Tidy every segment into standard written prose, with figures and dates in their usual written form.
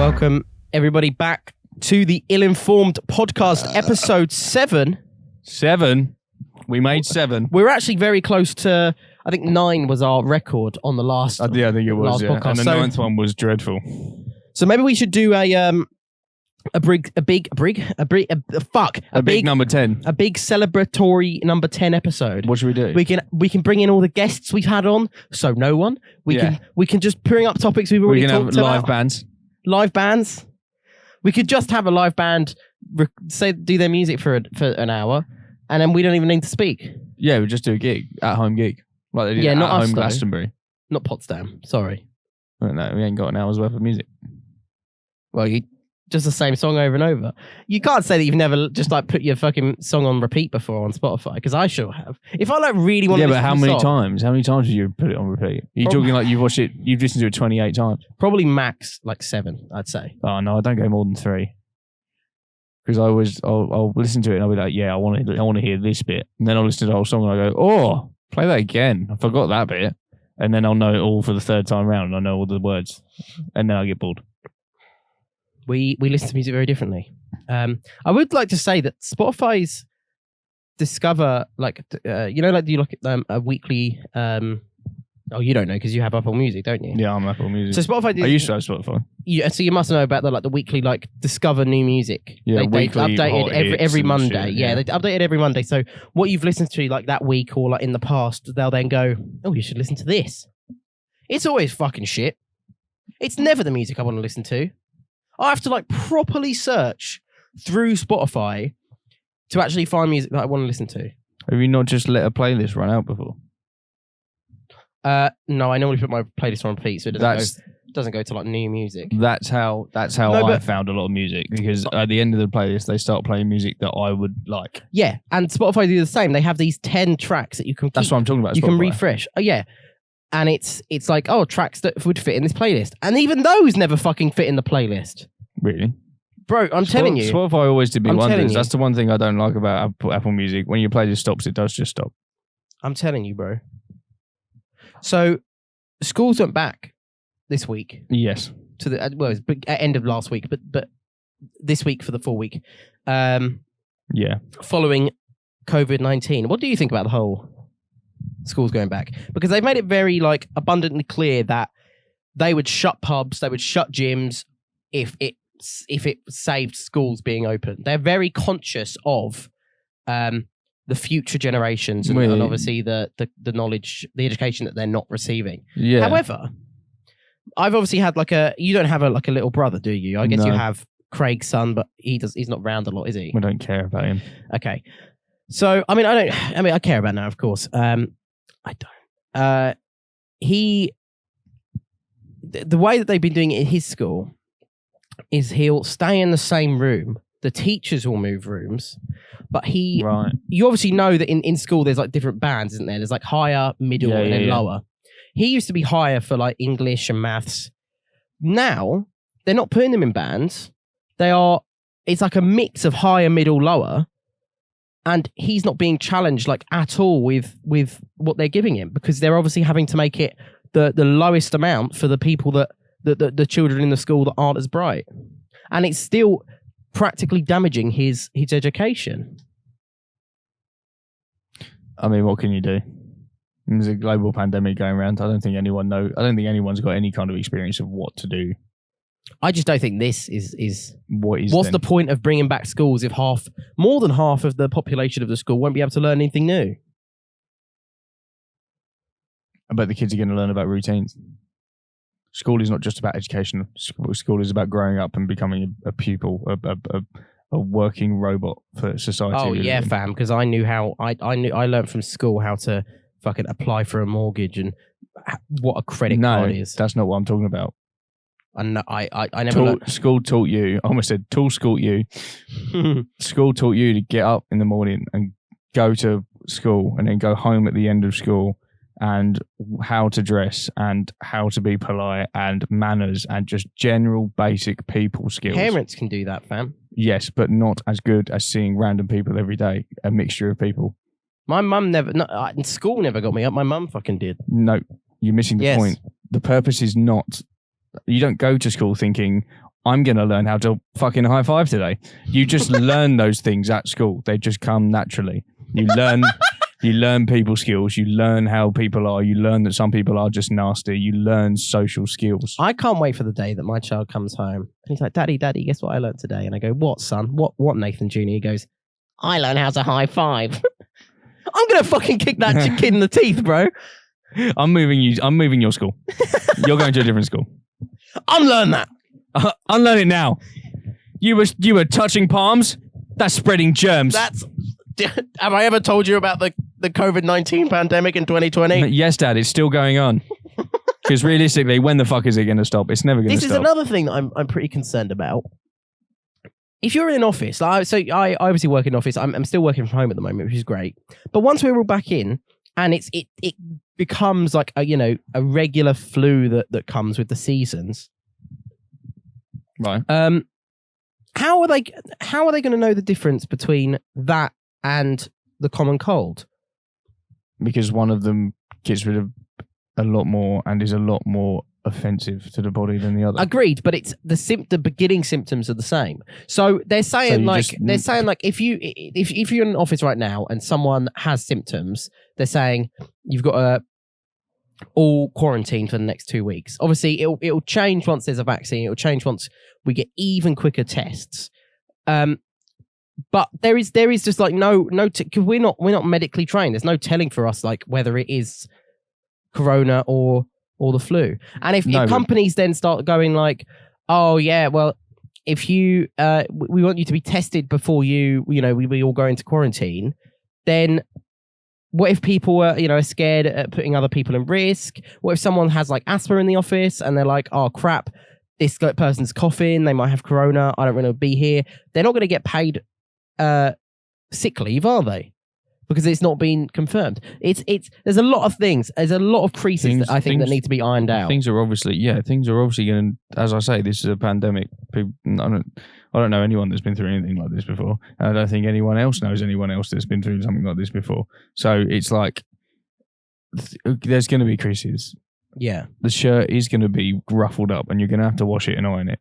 Welcome, everybody, back to the Illinformed Podcast, episode 7. 7? We made 7. We're actually very close to, I think 9 was our record on the last I think it was, yeah. podcast. And the 9th one was dreadful. So maybe we should do a big number 10. A big celebratory number 10 episode. What should we do? We can bring in all the guests we've had on, so no one. We can just bring up topics we've already talked about. We can have live bands. Live bands. We could just have a live band do their music for an hour, and then we don't even need to speak. Yeah, we just do a gig, at-home gig. Like they did not at us, home though. Glastonbury. Not Potsdam, sorry. No, we ain't got an hour's worth of music. Well, just the same song over and over. You can't say that you've never just like put your fucking song on repeat before on Spotify, because I sure have. If I like really want to listen to but how the many song, times? How many times did you put it on repeat? Are you talking like you've watched it, you've listened to it 28 times? Probably max like 7, I'd say. Oh no, I don't go more than 3. Because I'll listen to it and I'll be like, yeah, I want to hear this bit. And then I'll listen to the whole song and I go, oh, play that again. I forgot that bit. And then I'll know it all for the third time round and I know all the words. And then I get bored. We listen to music very differently. I would like to say that Spotify's Discover, like, you look at a weekly... you don't know because you have Apple Music, don't you? Yeah, I'm Apple Music. So Spotify... I used to have Spotify. So you must know about the weekly Discover new music. Yeah, they updated every Monday. Shit, yeah, they updated every Monday. So what you've listened to that week or in the past, they'll then go, oh, you should listen to this. It's always fucking shit. It's never the music I want to listen to. I have to properly search through Spotify to actually find music that I want to listen to. Have you not just let a playlist run out before? No, I normally put my playlist on repeat, so it doesn't go to new music. That's how I found a lot of music, because at the end of the playlist they start playing music that I would like. Yeah, and Spotify do the same. They have these 10 tracks that you can keep. That's what I'm talking about. You Spotify. can refresh. Oh yeah. And it's tracks that would fit in this playlist. And even those never fucking fit in the playlist. Really? Bro, I'm telling you. Spotify always did me wonders. That's the one thing I don't like about Apple Music. When your playlist stops, it does just stop. I'm telling you, bro. So, schools went back this week. Yes. To the it was end of last week, but this week for the full week. Yeah. Following COVID-19. What do you think about the whole schools going back? Because they've made it very abundantly clear that they would shut pubs, they would shut gyms if it saved schools being open. They're very conscious of the future generations and obviously the knowledge, the education that they're not receiving. Yeah. However, I've obviously had you don't have a little brother, do you? I guess you have Craig's son, but he's not round a lot, is he? We don't care about him. Okay. So I care about now, of course. I don't. The way that they've been doing it in his school is he'll stay in the same room. The teachers will move rooms, but you obviously know that in school there's different bands, isn't there? There's higher, middle, and then lower. He used to be higher for English and maths. Now they're not putting them in bands. It's a mix of higher, middle, lower, and he's not being challenged at all with what they're giving him, because they're obviously having to make it the lowest amount for the people that the children in the school that aren't as bright, and it's still practically damaging his education. I mean, what can you do? There's a global pandemic going around. I don't think anyone's got any kind of experience of what to do. I just don't think this is what's the point of bringing back schools if more than half of the population of the school won't be able to learn anything new? I bet the kids are going to learn about routines. School is not just about education. School is about growing up and becoming a pupil, a working robot for society. Oh yeah, fam. Because I knew I learned from school how to fucking apply for a mortgage and what a credit card is. That's not what I'm talking about. I never. School taught you. I almost said tool school you. School taught you to get up in the morning and go to school and then go home at the end of school, and how to dress and how to be polite and manners and just general basic people skills. Parents can do that, fam. Yes, but not as good as seeing random people every day, a mixture of people. My mum school never got me up. My mum fucking did. No, you're missing the point. The purpose is not, you don't go to school thinking, I'm going to learn how to fucking high five today. You just learn those things at school. They just come naturally. You learn people skills. You learn how people are. You learn that some people are just nasty. You learn social skills. I can't wait for the day that my child comes home and he's like, Daddy, guess what I learned today? And I go, what, son? What, Nathan Jr.? He goes, I learned how to high five. I'm going to fucking kick that kid in the teeth, bro. I'm moving your school. You're going to a different school. Unlearn that. Unlearn it now. You were touching palms? That's spreading germs. Have I ever told you about the COVID-19 pandemic in 2020? Yes, Dad. It's still going on. Because realistically, when the fuck is it going to stop? It's never going to stop. This is another thing that I'm pretty concerned about. If you're in an office, I obviously work in an office. I'm still working from home at the moment, which is great. But once we're all back in, and it becomes like a regular flu that comes with the seasons. Right. How are they going to know the difference between that and the common cold? Because one of them gets rid of a lot more and is a lot more offensive to the body than the other. Agreed, but it's the beginning symptoms are the same. So they're saying if you're in an office right now and someone has symptoms, they're saying you've got to all quarantine for the next 2 weeks. Obviously, it'll change once there's a vaccine. It'll change once we get even quicker tests. But there is just like no because we're not medically trained. There's no telling for us like whether it is corona or the flu. And if companies then start going like, oh yeah, well, if you we want you to be tested before we all go into quarantine, then what if people are scared at putting other people in risk? What if someone has like asthma in the office and they're like, oh crap, this person's coughing, they might have corona, I don't want to be here. They're not going to get paid sick leave, are they? Because it's not been confirmed. There's a lot of things. There's a lot of creases that I think that need to be ironed out. Things are obviously going to, as I say, this is a pandemic. I don't know anyone that's been through anything like this before. And I don't think anyone else knows anyone else that's been through something like this before. So it's like, there's going to be creases. Yeah. The shirt is going to be ruffled up and you're going to have to wash it and iron it.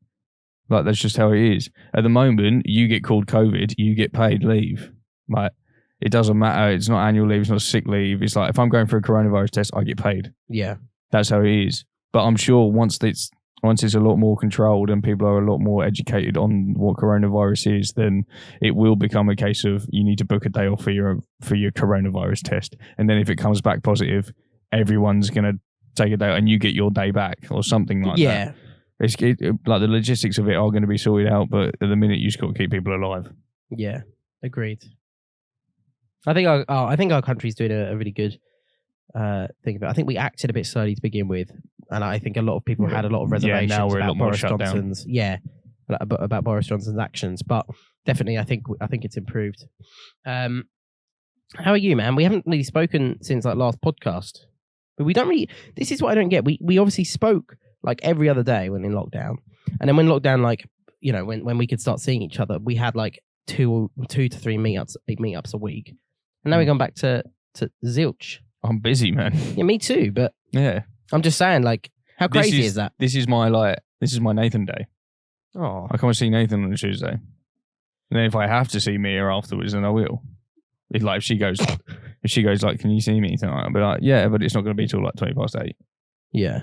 Like, that's just how it is. At the moment, you get called COVID, you get paid leave. Like, it doesn't matter. It's not annual leave. It's not sick leave. It's like, if I'm going for a coronavirus test, I get paid. Yeah. That's how it is. But I'm sure once it's a lot more controlled and people are a lot more educated on what coronavirus is, then it will become a case of you need to book a day off for your coronavirus test. And then if it comes back positive, everyone's going to take a day and you get your day back or something like that. Yeah. Like the logistics of it are going to be sorted out, but at the minute you just got to keep people alive. Yeah. Agreed. I think our country's doing a really good thing about it. I think we acted a bit slowly to begin with, and I think a lot of people had a lot of reservations about Boris Johnson's about Boris Johnson's actions. But definitely, I think it's improved. How are you, man? We haven't really spoken since like last podcast, but we don't really. This is what I don't get. We obviously spoke like every other day when in lockdown, and then when lockdown, like when we could start seeing each other, we had like two to three meetups a week. And now we've gone back to zilch. I'm busy, man. Yeah, me too. But yeah, I'm just saying, like, how crazy is that? This is my Nathan day. Oh, I can't see Nathan on a Tuesday. And then if I have to see Mia afterwards, then I will. If she goes like, can you see me tonight? I'll be like, yeah, but it's not going to be till like 8:20. Yeah.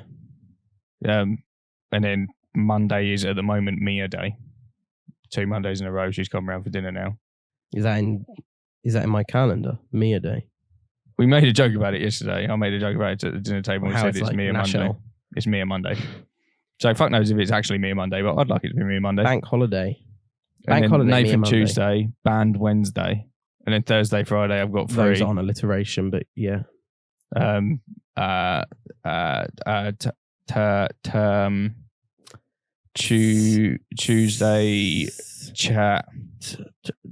And then Monday is at the moment Mia day. 2 Mondays in a row, she's come around for dinner now. Is that in my calendar? Mia Day. We made a joke about it yesterday. I made a joke about it at the dinner table and said it's like Mia national. Monday. It's Mia Monday. So fuck knows if it's actually Mia Monday, but I'd like it to be Mia Monday. Bank holiday. Bank holiday. Nathan Tuesday, band Wednesday, and then Thursday, Friday. I've got 3. Those aren't alliteration, but yeah. Tuesday chat.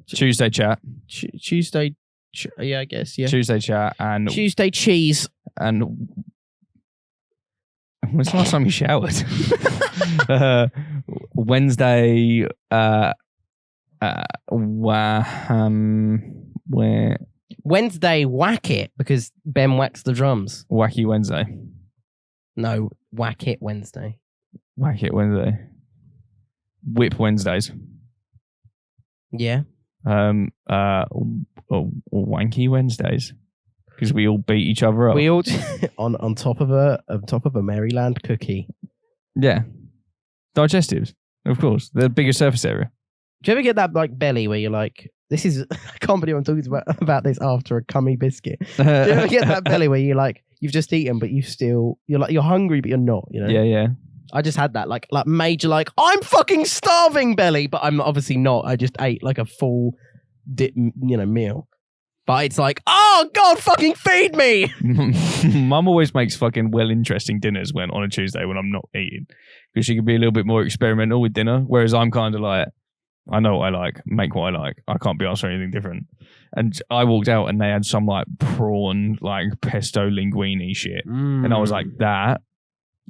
Tuesday chat. Tuesday. Yeah, I guess. Yeah. Tuesday chat and Tuesday cheese. And when's the last time you showered? Wednesday. Where? Wednesday, whack it because Ben whacks the drums. Wacky Wednesday. No, whack it Wednesday. Whack it Wednesday. Whip Wednesdays. Yeah. Or Wanky Wednesdays. Because we all beat each other up. We all on top of a Maryland cookie. Yeah. Digestives, of course. The bigger surface area. Do you ever get that like belly where you're like, this is I can't believe I'm talking about this after a cummy biscuit. Do you ever get that belly where you're like, you've just eaten, but you're hungry, but you're not, you know? Yeah. I just had that like major like I'm fucking starving belly, but I'm obviously not. I just ate like a full meal. But it's like, oh God, fucking feed me. Mum always makes fucking interesting dinners on a Tuesday when I'm not eating, because she can be a little bit more experimental with dinner. Whereas I'm kind of like, I know what I like, make what I like. I can't be asked for anything different. And I walked out and they had some like prawn, like pesto linguine shit. And I was like, that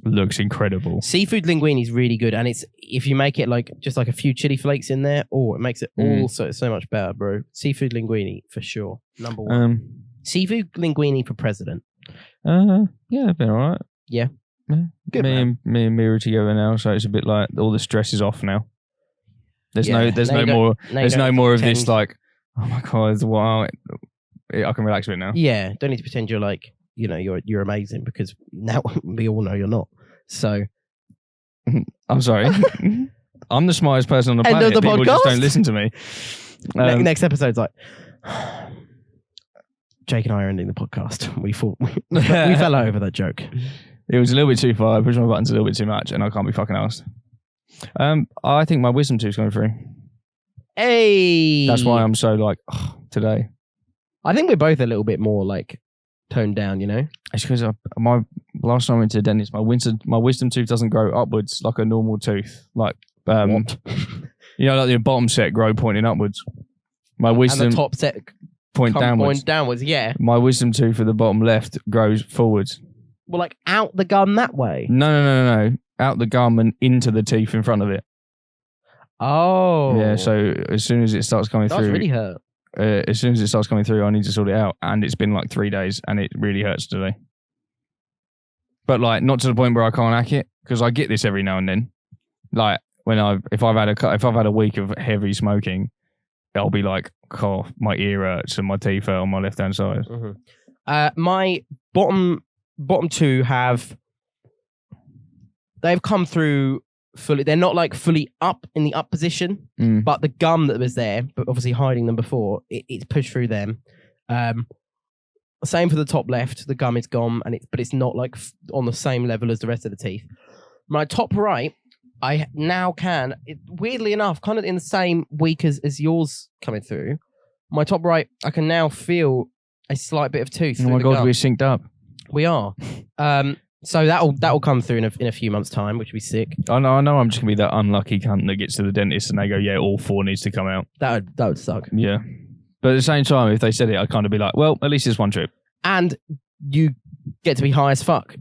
looks incredible. Seafood linguine is really good. And it's, if you make it like just like a few chili flakes in there, it makes it all so much better, bro. Seafood linguine for sure. Number one. Seafood linguine for president. Yeah, it's been all right. Yeah. Good, me and Mira together now, so it's a bit like all the stress is off now. There's no more of this like, oh my God, wow, I can relax a bit now. Yeah, don't need to pretend you're like, you're amazing, because now we all know you're not. So I'm sorry. I'm the smartest person on the planet. End of the People podcast? just don't listen to me. Next episode's like, Jake and I are ending the podcast. We fell over that joke. It was a little bit too far. I pushed my buttons a little bit too much, and I can't be fucking asked. I think my wisdom tooth's going through. Hey, that's why I'm so like today. I think we're both a little bit more like toned down, It's because my last time I went to the dentist, my wisdom tooth doesn't grow upwards like a normal tooth. Like what? Like the bottom set grow pointing upwards. My wisdom and the top set point downwards. Yeah. My wisdom tooth at the bottom left grows forwards. Well, like out the gum that way. No. Out the gum and into the teeth in front of it. Oh. Yeah, so as soon as it starts coming through... That's really hurt. As soon as it starts coming through, I need to sort it out. And it's been like 3 days and it really hurts today. But like, not to the point where I can't hack it, because I get this every now and then. Like, if I've had a week of heavy smoking, I'll be like, oh, my ear hurts and my teeth hurt on my left-hand side. Mm-hmm. My bottom two they've come through fully. They're not like fully up in the up position, but the gum that was there, but obviously hiding them before, it's pushed through them. Same for the top left. The gum is gone, but it's not like on the same level as the rest of the teeth. My top right, I now can, weirdly enough, kind of in the same week as yours coming through. My top right, I can now feel a slight bit of tooth. Oh my God, gum. we're synced up. We are. So that'll come through in a few months' time, which would be sick. I know I'm just gonna be that unlucky cunt that gets to the dentist and they go, yeah, all 4 needs to come out. That would suck. Yeah. But at the same time, if they said it, I'd kind of be like, well, at least it's one trip. And you get to be high as fuck.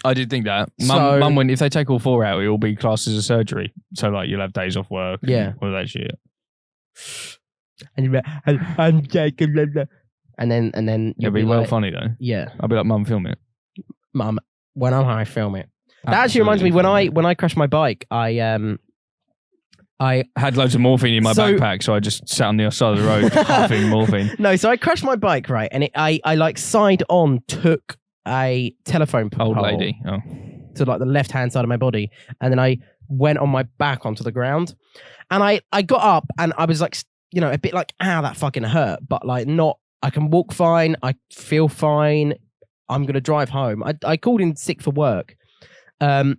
I did think that. Mum went, if they take all 4 out, it will be classed as a surgery. So like you'll have days off work. Yeah. All that shit. And I'm Jacob. And then it'll be well like, funny though. Yeah. I'll be like, Mum, film it. Mum, when I'm high, film it. That actually reminds me, when I crashed my bike, I had loads of morphine in my backpack, so I just sat on the other side of the road huffing morphine. No, so I crashed my bike, right, and I like side on took a telephone pole old lady to like the left hand side of my body, and then I went on my back onto the ground, and I got up and I was like, a bit like, ow, that fucking hurt, but like not. I can walk fine. I feel fine. I'm gonna drive home. I called in sick for work. A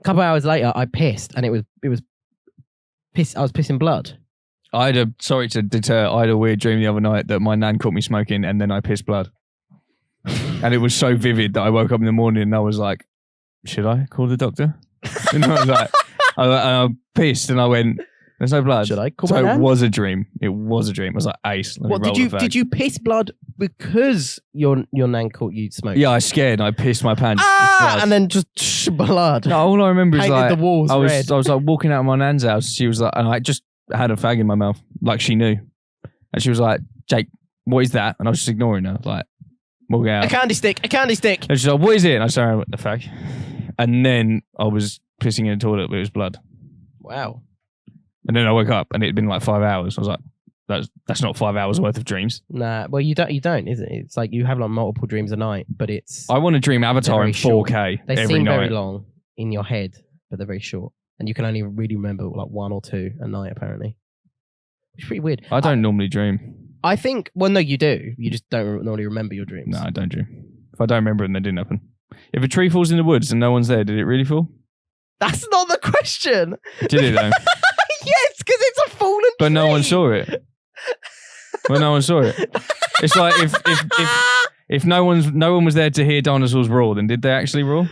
couple hours later, I pissed, and it was piss. I was pissing blood. Sorry to deter. I had a weird dream the other night that my nan caught me smoking, and then I pissed blood. And it was so vivid that I woke up in the morning and I was like, "Should I call the doctor?" And I was like, I pissed, and I went, "There's no blood." Should I call so my nan? It was a dream. It was a dream. I was like, "Ace." What did you piss blood because your nan caught you smoking? Yeah, I was scared and I pissed my pants. And then just blood. No, all I remember is like the walls red. I was like walking out of my nan's house. She was like, and I just had a fag in my mouth, like she knew, and she was like, "Jake, what is that?" And I was just ignoring her, like walking out. A candy stick. And she's like, "What is it?" And I started with the fag, and then I was pissing in the toilet, but it was blood. Wow. And then I woke up and it had been like 5 hours. I was like, that's not 5 hours worth of dreams. Nah, well, you don't, is it? It's like you have like multiple dreams a night, but it's... I want to dream Avatar in 4K short. They every seem night. very long in your head, but they're very short. And you can only really remember like 1 or 2 a night, apparently. It's pretty weird. I don't normally dream. I think... Well, no, you do. You just don't normally remember your dreams. No, I don't dream. If I don't remember them, they didn't happen. If a tree falls in the woods and no one's there, did it really fall? That's not the question. Did it though? Yes, because it's a fallen tree. But no one saw it. Well, no one saw it. It's like if no one was there to hear dinosaurs roar, then did they actually roar?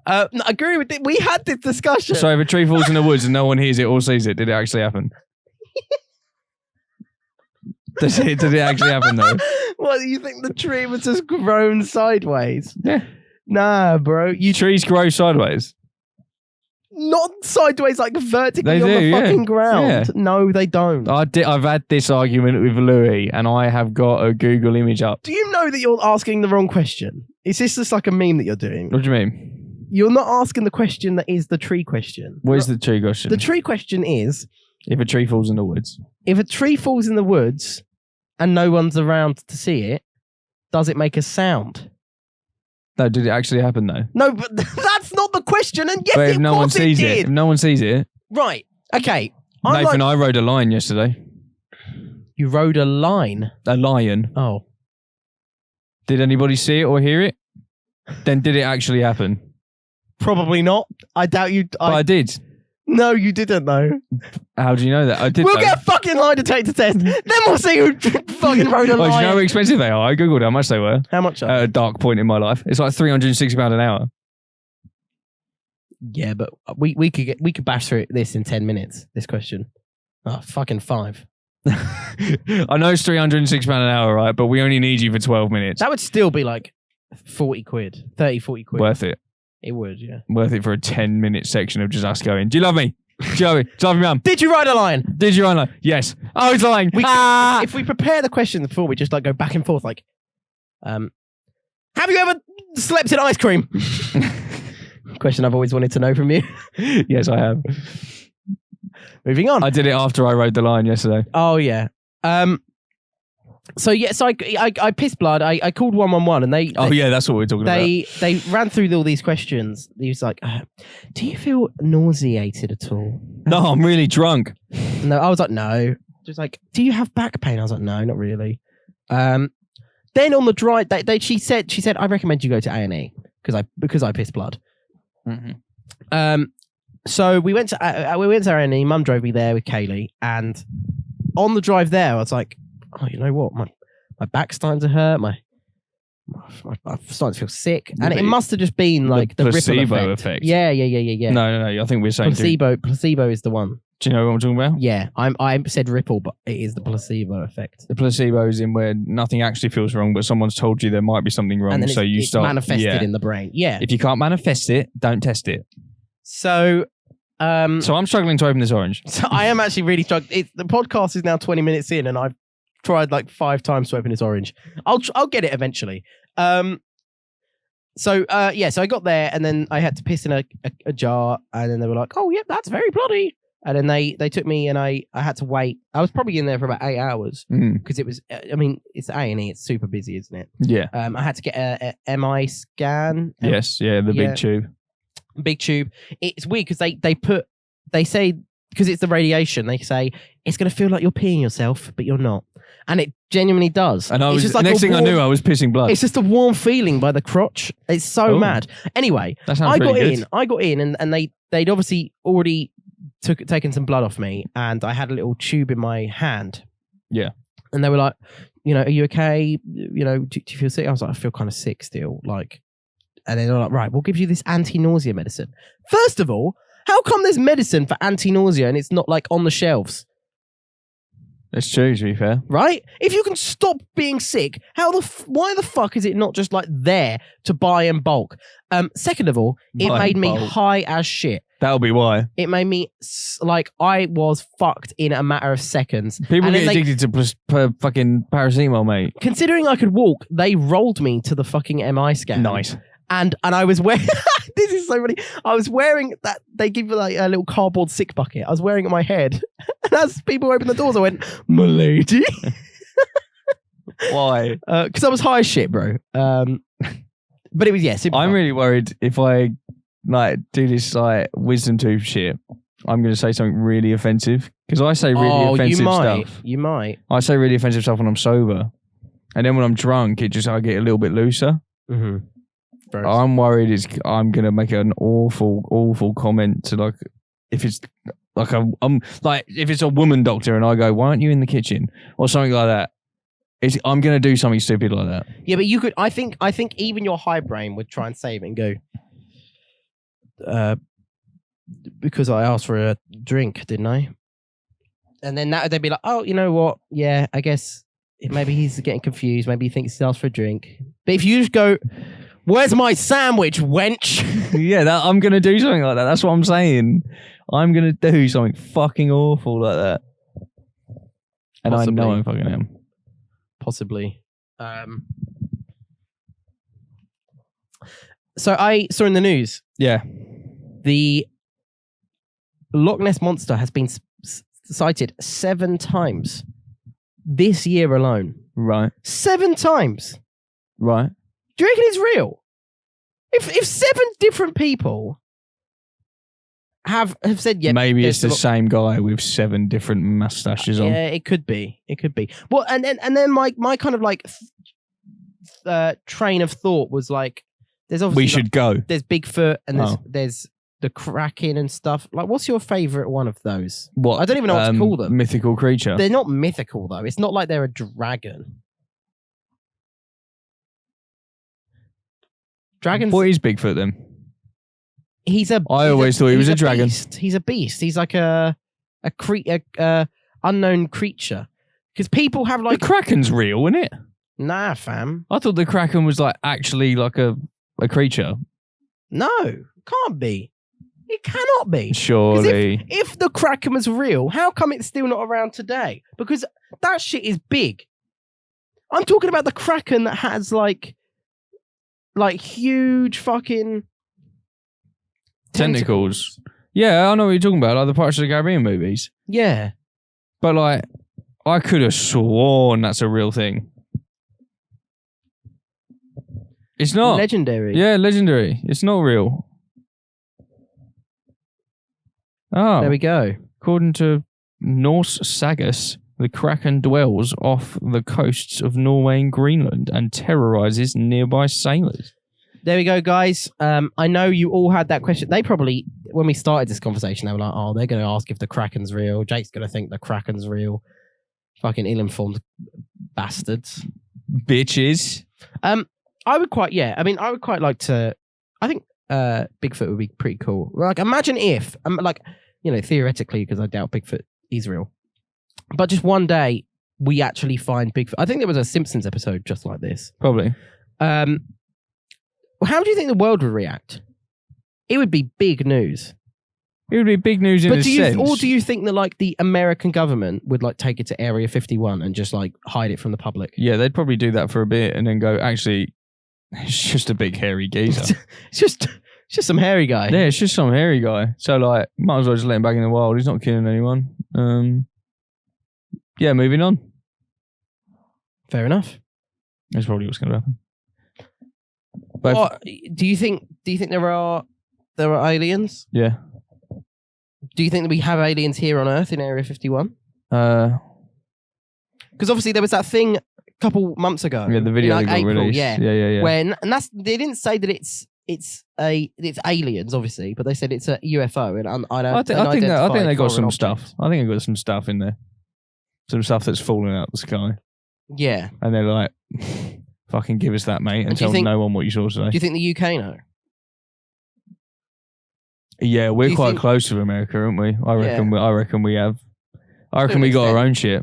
I agree with it. We had this discussion. So if a tree falls in the woods and no one hears it or sees it, did it actually happen? Did it actually happen though? What, do you think the tree was just grown sideways? Yeah. Nah, bro. Trees grow sideways. Not sideways, like vertically They on do, the yeah. fucking ground. Yeah. No, they don't. I've had this argument with Louis, and I have got a Google image up. Do you know that you're asking the wrong question? Is this just like a meme that you're doing? What do you mean? You're not asking the question that is the tree question. Where's the tree question? The tree question is, if a tree falls in the woods. if a tree falls in the woods and no one's around to see it, does it make a sound? No, did it actually happen though? No, but that's not the question. And yes, But it if no one was, sees it it, did. if no one sees it, Right. Okay. Nathan, I rode a lion yesterday. You rode a line. A lion. Oh. Did anybody see it or hear it? Then did it actually happen? Probably not. I doubt you. But I did. No, you didn't though. How do you know that? I did. We'll though. get a fucking lie detector test. Then we'll see who fucking rode a Oh, do you lion. know how expensive they are? I googled how much they were. How much? At a dark point in my life, it's like £360 an hour. Yeah, but we could bash through this in 10 minutes. This question. Oh, fucking 5. I know it's £306 an hour, right? But we only need you for 12 minutes. That would still be like 40 quid, 30, 40 quid. Worth it. It would, yeah. Worth it for a 10-minute section of just us going, do you love me? Do you love me? Do you love me, mum? Did you ride a lion? Did you run like? Yes. Oh, he's lying. If we prepare the question before, we just like go back and forth like, have you ever slept in ice cream? Question I've always wanted to know from you. Yes, I have. Moving on. I did it after I rode the lion yesterday. Oh, yeah. So I pissed blood. I called 111 and they Oh, yeah, that's what we're talking about. They ran through all these questions. He was like, do you feel nauseated at all? No, I'm really drunk. No, I was like, no. Just like, do you have back pain? I was like, no, not really. Then on the drive, she said, I recommend you go to A&E because I pissed blood. Mm-hmm. So we went to A&E. Mum drove me there with Kaylee, and on the drive there, I was like, oh, you know what? My back's starting to hurt. I'm starting to feel sick, and it must have just been like the placebo ripple effect. Yeah. No. I think we're saying Placebo is the one. Do you know what I'm talking about? Yeah, I said ripple, but it is the placebo effect. The placebo is in where nothing actually feels wrong, but someone's told you there might be something wrong, And then so you it's start manifested in the brain. Yeah. If you can't manifest it, don't test it. So I'm struggling to open this orange. So I am actually really struggling. The podcast is now 20 minutes in, and I've tried like 5 times to open this orange. I'll get it eventually. So I got there, and then I had to piss in a jar, and then they were like, "Oh, yeah, that's very bloody." And then they took me, and I had to wait. I was probably in there for about 8 hours because it was. I mean, it's A&E. It's super busy, isn't it? Yeah. I had to get a MI scan. Yes. Yeah. The big tube. Big tube. It's weird because they say because it's the radiation. They say it's going to feel like you're peeing yourself, but you're not, and it genuinely does. And it's just like next thing I knew, I was pissing blood. It's just a warm feeling by the crotch. It's so mad. Anyway, that sounds really good. I got in, and they'd obviously already taken some blood off me, and I had a little tube in my hand. Yeah. And they were like, are you okay? Do you feel sick? I was like, I feel kind of sick still. Like, and then they're like, right, we'll give you this anti-nausea medicine. First of all, how come there's medicine for anti-nausea and it's not like on the shelves? It's true, to be fair. Right? If you can stop being sick, why the fuck is it not just like there to buy in bulk? Second of all, it made me high as shit. That'll be why. It made me like I was fucked in a matter of seconds. People get addicted to fucking paracetamol, mate. Considering I could walk, they rolled me to the fucking MI scan. Nice. And I was wearing, this is so funny. I was wearing that, they give you like a little cardboard sick bucket. I was wearing it on my head. And as people opened the doors, I went, my lady. Why? Because I was high as shit, bro. But it was, super I'm fun. really worried if I like do this like wisdom tooth shit, I'm going to say something really offensive. Because I say really offensive stuff. You might. I say really offensive stuff when I'm sober. And then when I'm drunk, I get a little bit looser. Mm-hmm. I'm worried I'm going to make an awful comment to like, if it's like if it's a woman doctor and I go, why aren't you in the kitchen? Or something like that. I'm going to do something stupid like that. Yeah, but you could, I think even your high brain would try and save it and go, because I asked for a drink, didn't I? And then they'd be like, oh, you know what? Yeah, I guess maybe he's getting confused. Maybe he thinks he asked for a drink. But if you just go, where's my sandwich, wench? Yeah, I'm going to do something like that. That's what I'm saying. I'm going to do something fucking awful like that. And possibly. I know I fucking am. Possibly. So I saw in the news. Yeah. The Loch Ness Monster has been sighted 7 times this year alone. Right. 7 times. Right. Do you reckon it's real? If 7 different people have said, yeah, maybe it's the same guy with 7 different mustaches on. Yeah, it could be. It could be. Well, and then my kind of like train of thought was like, there's obviously we should go. There's Bigfoot and there's the Kraken and stuff. Like, what's your favorite one of those? What? I don't even know what to call them. Mythical creature. They're not mythical though. It's not like they're a dragon. Dragons. What is Bigfoot then? I always thought he was a dragon. Beast. He's a beast. He's like a unknown creature. Because people have like the Kraken's real, isn't it? Nah, fam. I thought the Kraken was like actually like a creature. No, can't be. It cannot be. Surely. If the Kraken was real, how come it's still not around today? Because that shit is big. I'm talking about the Kraken that has like huge fucking tentacles. Yeah, I know what you're talking about, like the Pirates of the Caribbean movies. Yeah. But like, I could have sworn that's a real thing. It's not. Legendary. Yeah, legendary. It's not real. Oh. There we go. According to Norse sagas, the Kraken dwells off the coasts of Norway and Greenland and terrorizes nearby sailors. There we go, guys. I know you all had that question. They probably, when we started this conversation, they were like, oh, they're going to ask if the Kraken's real. Jake's going to think the Kraken's real. Fucking ill-informed bastards. Bitches. I would quite like to, I think Bigfoot would be pretty cool. Like, imagine if, theoretically, because I doubt Bigfoot is real. But just one day, we actually find Bigfoot. I think there was a Simpsons episode just like this. Probably. How do you think the world would react? It would be big news. It would be big news in a sense. Or do you think that like the American government would like take it to Area 51 and just like hide it from the public? Yeah, they'd probably do that for a bit and then go, actually, it's just a big hairy geezer. It's just some hairy guy. Yeah, it's just some hairy guy. So like, might as well just let him back in the wild. He's not killing anyone. Yeah, moving on. Fair enough. That's probably what's going to happen. But do you think there are aliens? Yeah. Do you think that we have aliens here on Earth in Area 51? Because obviously there was that thing a couple months ago. Yeah, the video in like April, released. Yeah. When they didn't say that it's aliens, obviously, but they said it's a UFO, and I think they got some stuff. I think they got some stuff in there, some stuff that's falling out of the sky. Yeah, and they're like, "Fucking give us that, mate," and tell no one what you saw today. Do you think the UK know? Yeah, we're quite close to America, aren't we? I reckon we have. I reckon we got our own shit.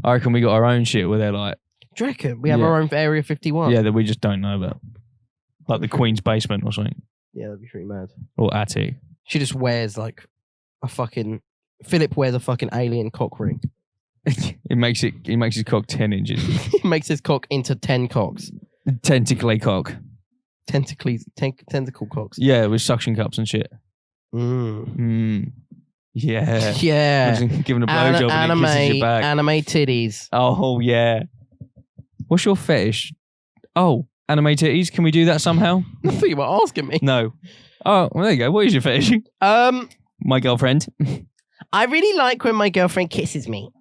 I reckon we got our own shit where they're like. Do you reckon we have our own Area 51? Yeah, that we just don't know about, like the Queen's basement or something. Yeah, that'd be pretty mad. Or attic. She just wears like a fucking. Philip wears a fucking alien cock ring. It makes his cock 10 inches. It makes his cock into 10 cocks. Tentacly cock. tentacle cocks. Yeah, with suction cups and shit. Yeah. Yeah. Giving a blowjob and he kisses your back. Anime titties. Oh, yeah. What's your fetish? Oh, anime titties. Can we do that somehow? I thought you were asking me. No. Oh, well, there you go. What is your fetish? My girlfriend. I really like when my girlfriend kisses me.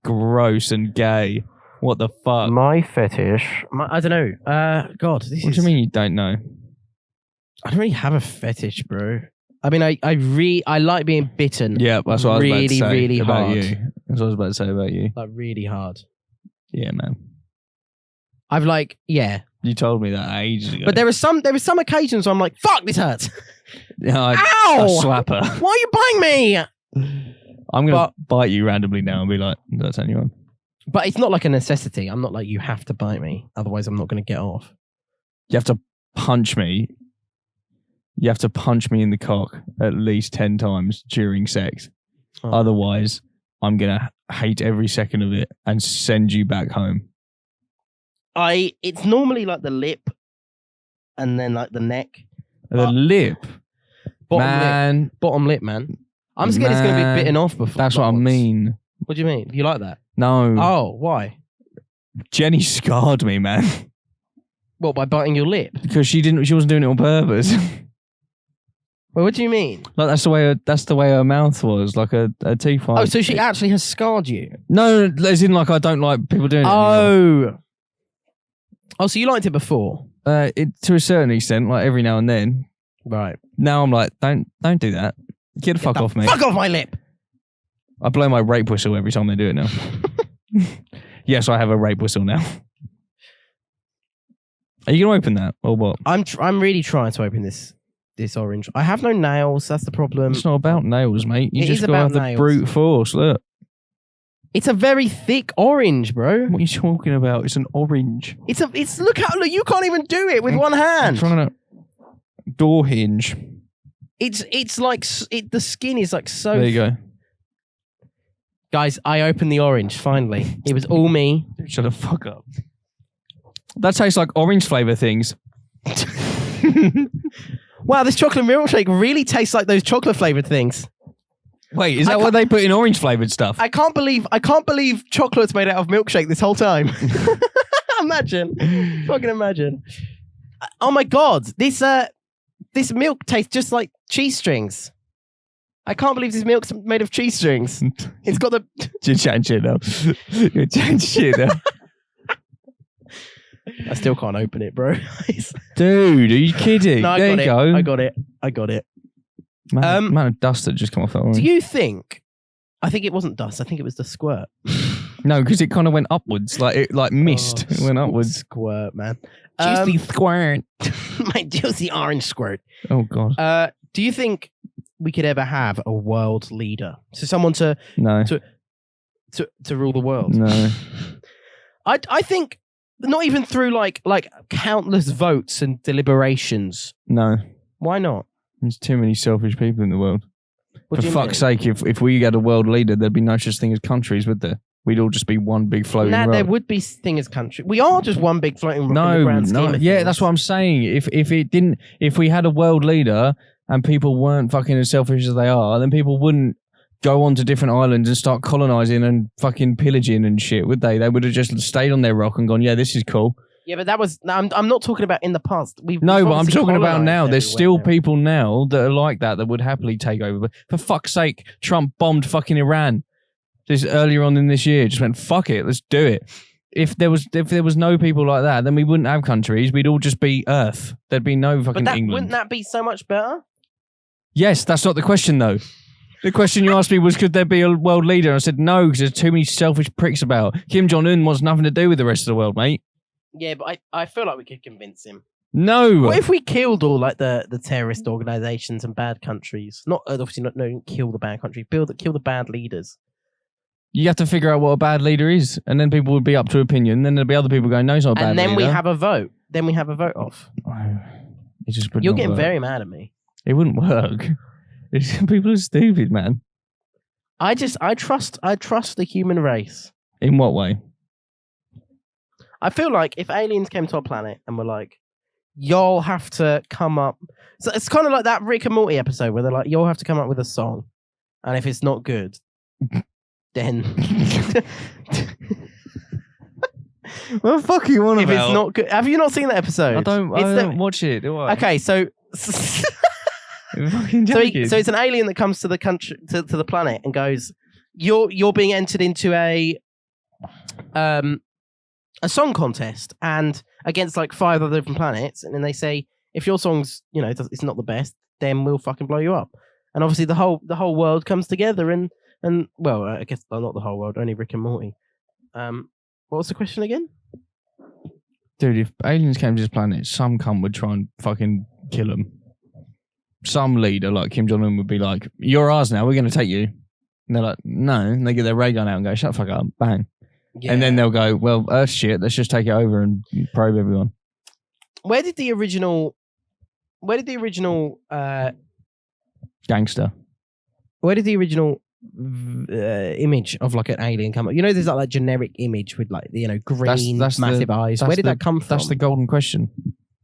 Gross and gay. What the fuck? My fetish. I don't know. God. What do you mean you don't know? I don't really have a fetish, bro. I mean, I like being bitten. Yeah, that's what I was about to say really about hard. you. That's what I was about to say about you. Like really hard. Yeah, man. I've yeah. You told me that ages ago. But there were some occasions where I'm like, fuck, this hurts. Yeah, Ow! I'll slap her. Why are you biting me? I'm going to bite you randomly now and be like, that's anyone. But it's not like a necessity. I'm not like, you have to bite me. Otherwise, I'm not going to get off. You have to punch me. You have to punch me in the cock at least 10 times during sex. Oh. Otherwise, I'm going to hate every second of it and send you back home. It's normally like the lip and then like the neck. The lip? Bottom lip, man. I'm scared it's going to be bitten off before. That's what I mean. What do you mean? You like that? No. Oh, why? Jenny scarred me, man. What, by biting your lip? Because she wasn't doing it on purpose. Well, what do you mean? Like that's the way her mouth was, like a teeth fight. Oh, so she actually has scarred you? No, as in like I don't like people doing it. Oh, so you liked it before? To a certain extent, like every now and then. Right. Now I'm like, don't do that. Get the fuck off me. Fuck off my lip. I blow my rape whistle every time they do it now. Yes, I have a rape whistle now. Are you gonna open that or what? I'm really trying to open this orange. I have no nails. That's the problem. It's not about nails, mate. You It just is gotta about have the nails. brute force. Look. It's a very thick orange, bro. What are you talking about? It's an orange. Look, you can't even do it with one hand. I'm trying to door hinge. It's like the skin is like so. There you go. Guys, I opened the orange finally. It was all me. Shut the fuck up. That tastes like orange flavour things. Wow, this chocolate milkshake really tastes like those chocolate flavoured things. Wait, is that what they put in orange flavoured stuff? I can't believe chocolate's made out of milkshake this whole time. Imagine. Fucking imagine. Oh my god, this milk tastes just like cheese strings. I can't believe this milk's made of cheese strings. It's got the... You're chatting shit now. You're chatting shit now. I still can't open it, bro. Dude, are you kidding? No, there you go. I got it. Man of dust that just come off that orange. Do you think... I think it wasn't dust. I think it was the squirt. No, because it kind of went upwards. Like it mist. It went upwards. Squirt, man. Juicy squirt. My juicy orange squirt. Oh, God. Do you think we could ever have a world leader? So someone to rule the world? No. I think not even through like countless votes and deliberations. No. Why not? There's too many selfish people in the world. What For fuck's sake, if we had a world leader, there'd be no such thing as countries, would there? We'd all just be one big floating rock. There would be thing as country. We are just one big floating rock in the grand scheme of yeah, things. that's what I'm saying. If we had a world leader and people weren't fucking as selfish as they are, then people wouldn't go on to different islands and start colonizing and fucking pillaging and shit, would they? They would have just stayed on their rock and gone, yeah, this is cool. Yeah, but that was... I'm not talking about in the past. But I'm talking about now. There's still people now that are like that would happily take over. But for fuck's sake, Trump bombed fucking Iran this earlier on in this year. Just went, fuck it, let's do it. If there was no people like that, then we wouldn't have countries. We'd all just be Earth. There'd be no fucking England. Wouldn't that be so much better? Yes, that's not the question though. The question you asked me was, could there be a world leader? And I said no, because there's too many selfish pricks about. Kim Jong-un wants nothing to do with the rest of the world, mate. Yeah, but I feel like we could convince him. No. What if we killed all like the terrorist organizations and bad countries? Not obviously not kill the bad countries, kill the bad leaders. You have to figure out what a bad leader is, and then people would be up to opinion. Then there'd be other people going, no, he's not a bad leader. And then we have a vote. Then we have a vote off. You're getting very mad at me. It wouldn't work. People are stupid, man. I trust the human race. In what way? I feel like if aliens came to our planet and were like, y'all have to come up. So it's kind of like that Rick and Morty episode where they're like, y'all have to come up with a song, and if it's not good, then what the fuck are you on if about? it's not good, have you not seen that episode? I don't watch it. Do I? Okay, so You're fucking joking. so it's an alien that comes to the country to the planet and goes, you're being entered into a song contest and against like 5 other different planets, and then they say if your song's it's not the best, then we'll fucking blow you up. And obviously the whole world comes together and well, I guess not the whole world, only Rick and Morty. What was the question again? Dude, if aliens came to this planet, some cunt would try and fucking kill them. Some leader like Kim Jong-un would be like, "You're ours now, we're going to take you." And they're like, "No." And they get their ray gun out and go, "Shut the fuck up." Bang. Yeah. And then they'll go, "Well, Earth shit, let's just take it over and probe everyone." Where did the original gangster? Where did the original image of like an alien come up? There's like generic image with like green that's massive eyes. Where did that come from? That's the golden question.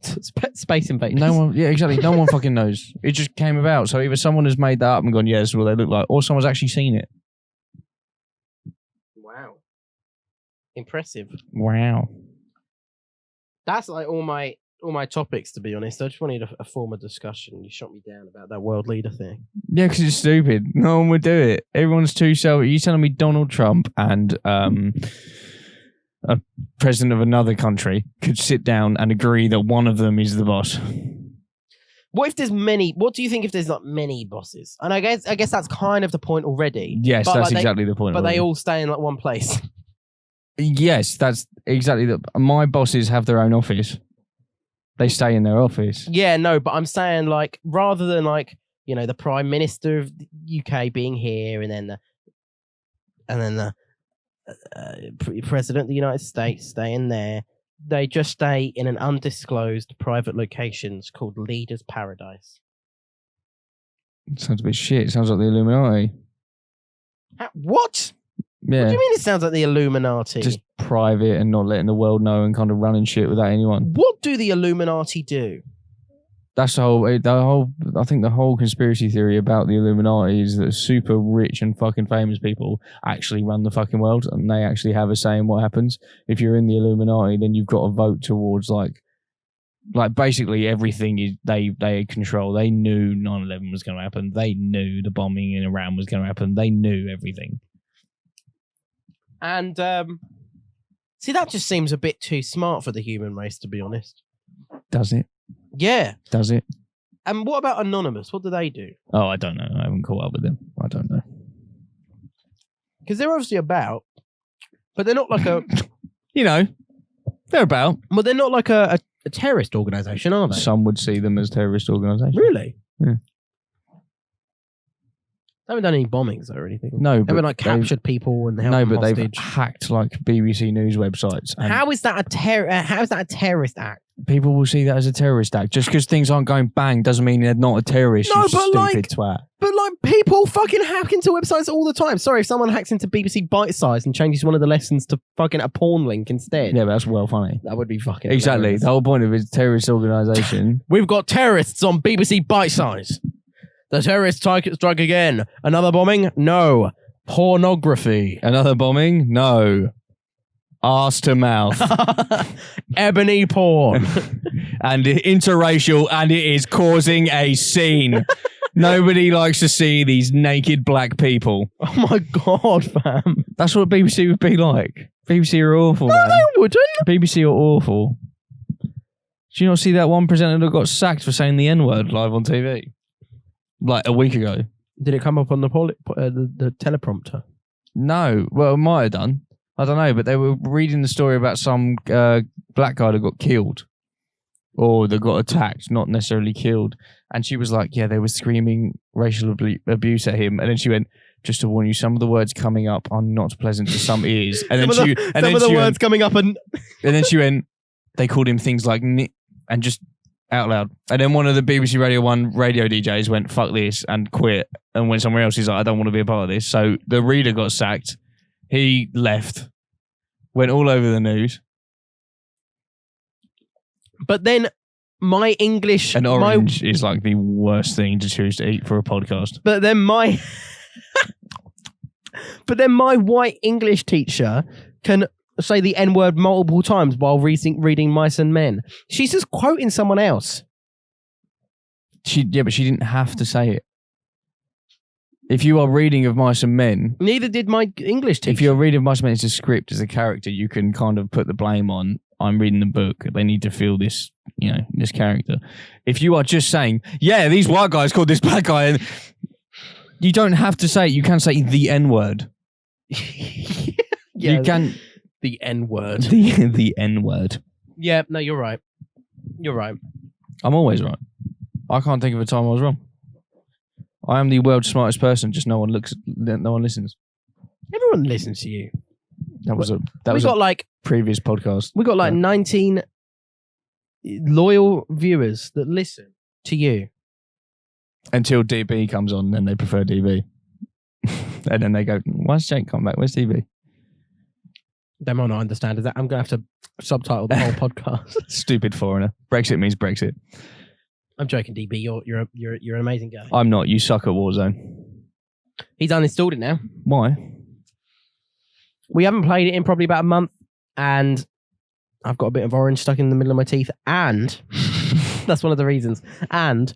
Space invasion. No one, yeah, exactly. No one fucking knows. It just came about. So either someone has made that up and gone, "Yeah, this is what they look like," or someone's actually seen it. Wow, impressive. Wow, that's like all my topics. To be honest, I just wanted a form of discussion. You shot me down about that world leader thing. Yeah, because it's stupid. No one would do it. Everyone's too selfish. You telling me Donald Trump and a president of another country could sit down and agree that one of them is the boss? What if there's many? What do you think if there's not many bosses? And I guess that's kind of the point already. Yes, but that's exactly the point. But already. They all stay in like one place. Yes, that's exactly the. My bosses have their own office. They stay in their office. Yeah, no, but I'm saying like rather than like the Prime Minister of the UK being here and then the President of the United States staying there, they just stay in an undisclosed private locations called Leader's Paradise. Sounds a bit shit. It sounds like the Illuminati. What? Yeah. What do you mean it sounds like the Illuminati? Just private and not letting the world know and kind of running shit without anyone. What do the Illuminati do? That's I think the whole conspiracy theory about the Illuminati is that super rich and fucking famous people actually run the fucking world and they actually have a say in what happens. If you're in the Illuminati, then you've got to vote towards like basically everything is they control. They knew 9/11 was going to happen. They knew the bombing in Iran was going to happen. They knew everything. And see, that just seems a bit too smart for the human race, to be honest. Does it? Yeah. Does it? And what about Anonymous? What do they do? Oh, I don't know. I haven't caught up with them. I don't know. Because they're obviously about, but they're not like a... they're about. Well, they're not like a terrorist organisation, are they? Some would see them as terrorist organisations. Really? Yeah. They haven't done any bombings or anything. No, they haven't captured people and held them hostage. They've hacked like BBC News websites. How is that a terrorist act? People will see that as a terrorist act. Just because things aren't going bang doesn't mean they're not a terrorist. No, stupid twat. But people fucking hack into websites all the time. Sorry, if someone hacks into BBC Bite Size and changes one of the lessons to fucking a porn link instead. Yeah, but that's well funny. That would be fucking exactly hilarious. The whole point of it is terrorist organisation. We've got terrorists on BBC Bite Size. The terrorists strike again. Another bombing? No. Pornography. Another bombing? No. Arse to mouth. Ebony porn. And interracial, and it is causing a scene. Nobody likes to see these naked black people. Oh my God, fam. That's what BBC would be like. BBC are awful, man. No, they wouldn't. BBC are awful. Did you not see that one presenter that got sacked for saying the N-word live on TV? Like a week ago. Did it come up on the teleprompter? No. Well, it might have done. I don't know, but they were reading the story about some black guy that got killed. Or that got attacked, not necessarily killed. And she was like, yeah, they were screaming racial abuse at him. And then she went, just to warn you, some of the words coming up are not pleasant to some ears. And then she went, they called him things like and just out loud. And then one of the BBC Radio 1 radio DJs went, fuck this, and quit. And went somewhere else. He's like, I don't want to be a part of this. So the reader got sacked. He left. Went all over the news. But then my English... An orange is like the worst thing to choose to eat for a podcast. But then my white English teacher can say the N-word multiple times while reading Mice and Men. She's just quoting someone else. But she didn't have to say it. If you are reading of Mice and Men... Neither did my English teacher. If you're reading of Mice and Men as a script, as a character, you can kind of put the blame on, I'm reading the book. They need to feel this, this character. If you are just saying, yeah, these white guys called this black guy, and you don't have to say it. You can say the N-word. Yeah, you can... The N-word. The N-word. Yeah, no, you're right. You're right. I'm always right. I can't think of a time I was wrong. I am the world's smartest person, just no one listens. Everyone listens to you. That was a previous podcast. We got 19 loyal viewers that listen to you. Until DB comes on, then they prefer DB. And then they go, why's Jake come back? Where's DB? They might not understand that. I'm going to have to subtitle the whole podcast. Stupid foreigner. Brexit means Brexit. I'm joking, DB. You're an amazing guy. I'm not. You suck at Warzone. He's uninstalled it now. Why? We haven't played it in probably about a month, and I've got a bit of orange stuck in the middle of my teeth, and that's one of the reasons. And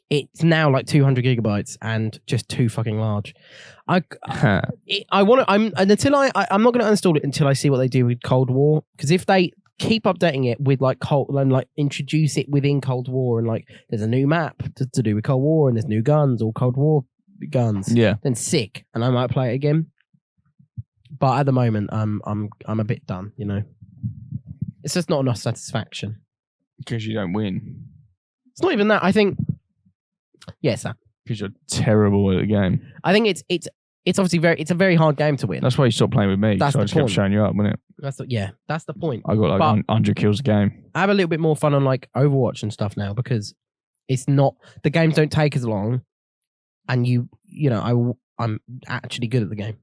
it's now like 200 gigabytes and just too fucking large. I'm not going to uninstall it until I see what they do with Cold War, because if they keep updating it with like Cold and like introduce it within Cold War and like there's a new map to do with Cold War and there's new guns or Cold War guns, then sick, and I might play it again. But at the moment, I'm a bit done. It's just not enough satisfaction because you don't win. It's not even that. I think yes, because you're terrible at the game. I think it's obviously it's a very hard game to win. That's why you stopped playing with me. That's so I just kept showing you up, wasn't it? That's the point. I got like 100 kills a game. I have a little bit more fun on like Overwatch and stuff now because it's not, the games don't take as long, and I'm actually good at the game.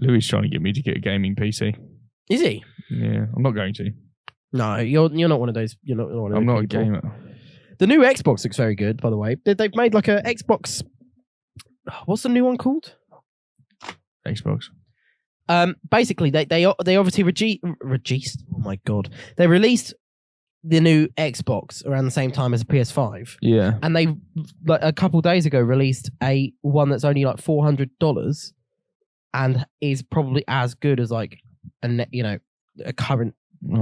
Louis trying to get me to get a gaming PC. Is he? Yeah, I'm not going to. No, you're not one of those. You're not one of those. I'm not people. A gamer. The new Xbox looks very good, by the way. They've made like a Xbox. What's the new one called? Xbox. Basically, they obviously released. Oh my god! They released the new Xbox around the same time as the PS5. Yeah. And they like a couple days ago released a one that's only like $400 and is probably as good as like a current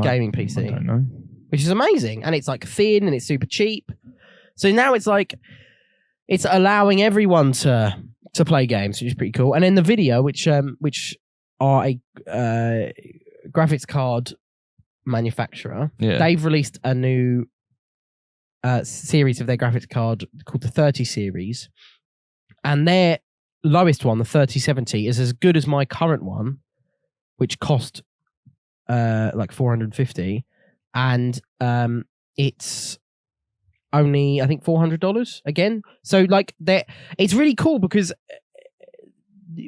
gaming PC. I don't know. Which is amazing, and it's like thin and it's super cheap. So now it's like it's allowing everyone to play games, which is pretty cool. And in the video, which are a graphics card manufacturer, they've released a new series of their graphics card called the 30 series, and their lowest one, the 3070, is as good as my current one, which cost like $450. And it's only I think $400 again. So like it's really cool because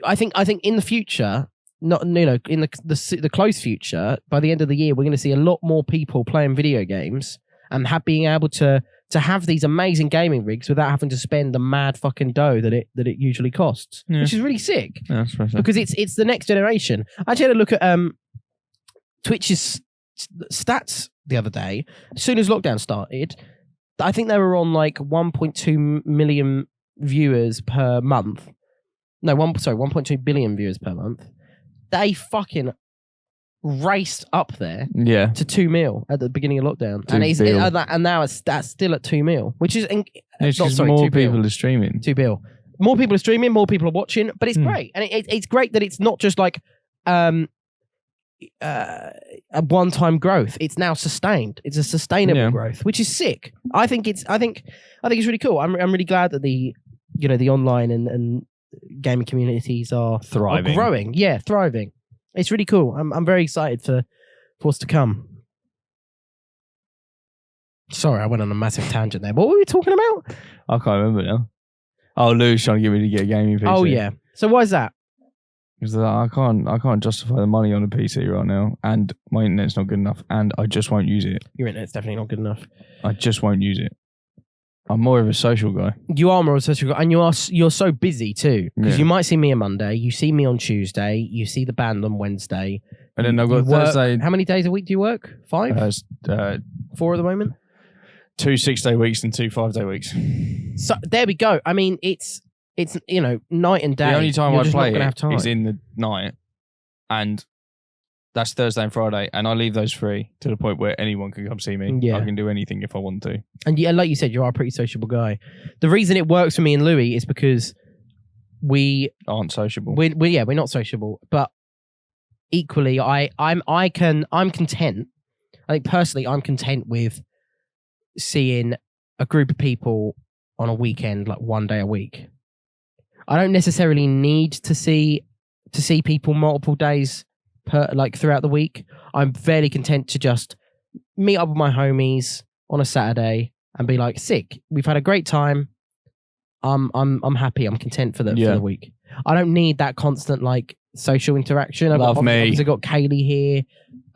I think in the future, not in the close future, by the end of the year, we're going to see a lot more people playing video games and being able to have these amazing gaming rigs without having to spend the mad fucking dough that it usually costs, which is really sick. Yeah, that's right. Because it's the next generation. I actually had a look at Twitch's stats the other day. As soon as lockdown started, I think they were on like 1.2 million viewers per month. No, 1.2 billion viewers per month. They fucking raced up there to 2 mil at the beginning of lockdown. And now that's still at 2 mil, which is more people are streaming. 2 bill. More people are streaming, more people are watching, but it's great. And it's great that it's not just like a one-time growth. It's now sustained. It's a sustainable growth, which is sick. I think it's really cool. I'm really glad that the online and gaming communities are thriving, growing. Yeah, thriving. It's really cool. I'm very excited for what's to come. Sorry, I went on a massive tangent there. What were we talking about? I can't remember now. Oh, Lou's trying to get me to get a gaming PC. Oh yeah. So why is that? Because I can't justify the money on a PC right now, and my internet's not good enough, and I just won't use it. Your internet's definitely not good enough. I just won't use it. I'm more of a social guy. You are more of a social guy, and you're so busy too. Because Yeah. you might see me on Monday, you see me on Tuesday, you see the band on Wednesday, And then I've got you work- Thursday. How many days a week do you work? 5? 4 at the moment. 2 6-day weeks and 2 5-day weeks. So there we go. I mean, it's night and day. The only time You're I just play not gonna have it time. is in the night, and that's Thursday and Friday, and I leave those free to the point where anyone can come see me. Yeah. I can do anything if I want to. And yeah, like you said, you are a pretty sociable guy. The reason it works for me and Louis is because we Aren't sociable. we're not sociable, but equally, I'm content. I think personally, I'm content with seeing a group of people on a weekend, like one day a week. I don't necessarily need to see people multiple days throughout the week. I'm fairly content to just meet up with my homies on a Saturday and be like, sick. We've had a great time. I'm happy. I'm content for the week. I don't need that constant like social interaction. I've obviously got Kaylee here.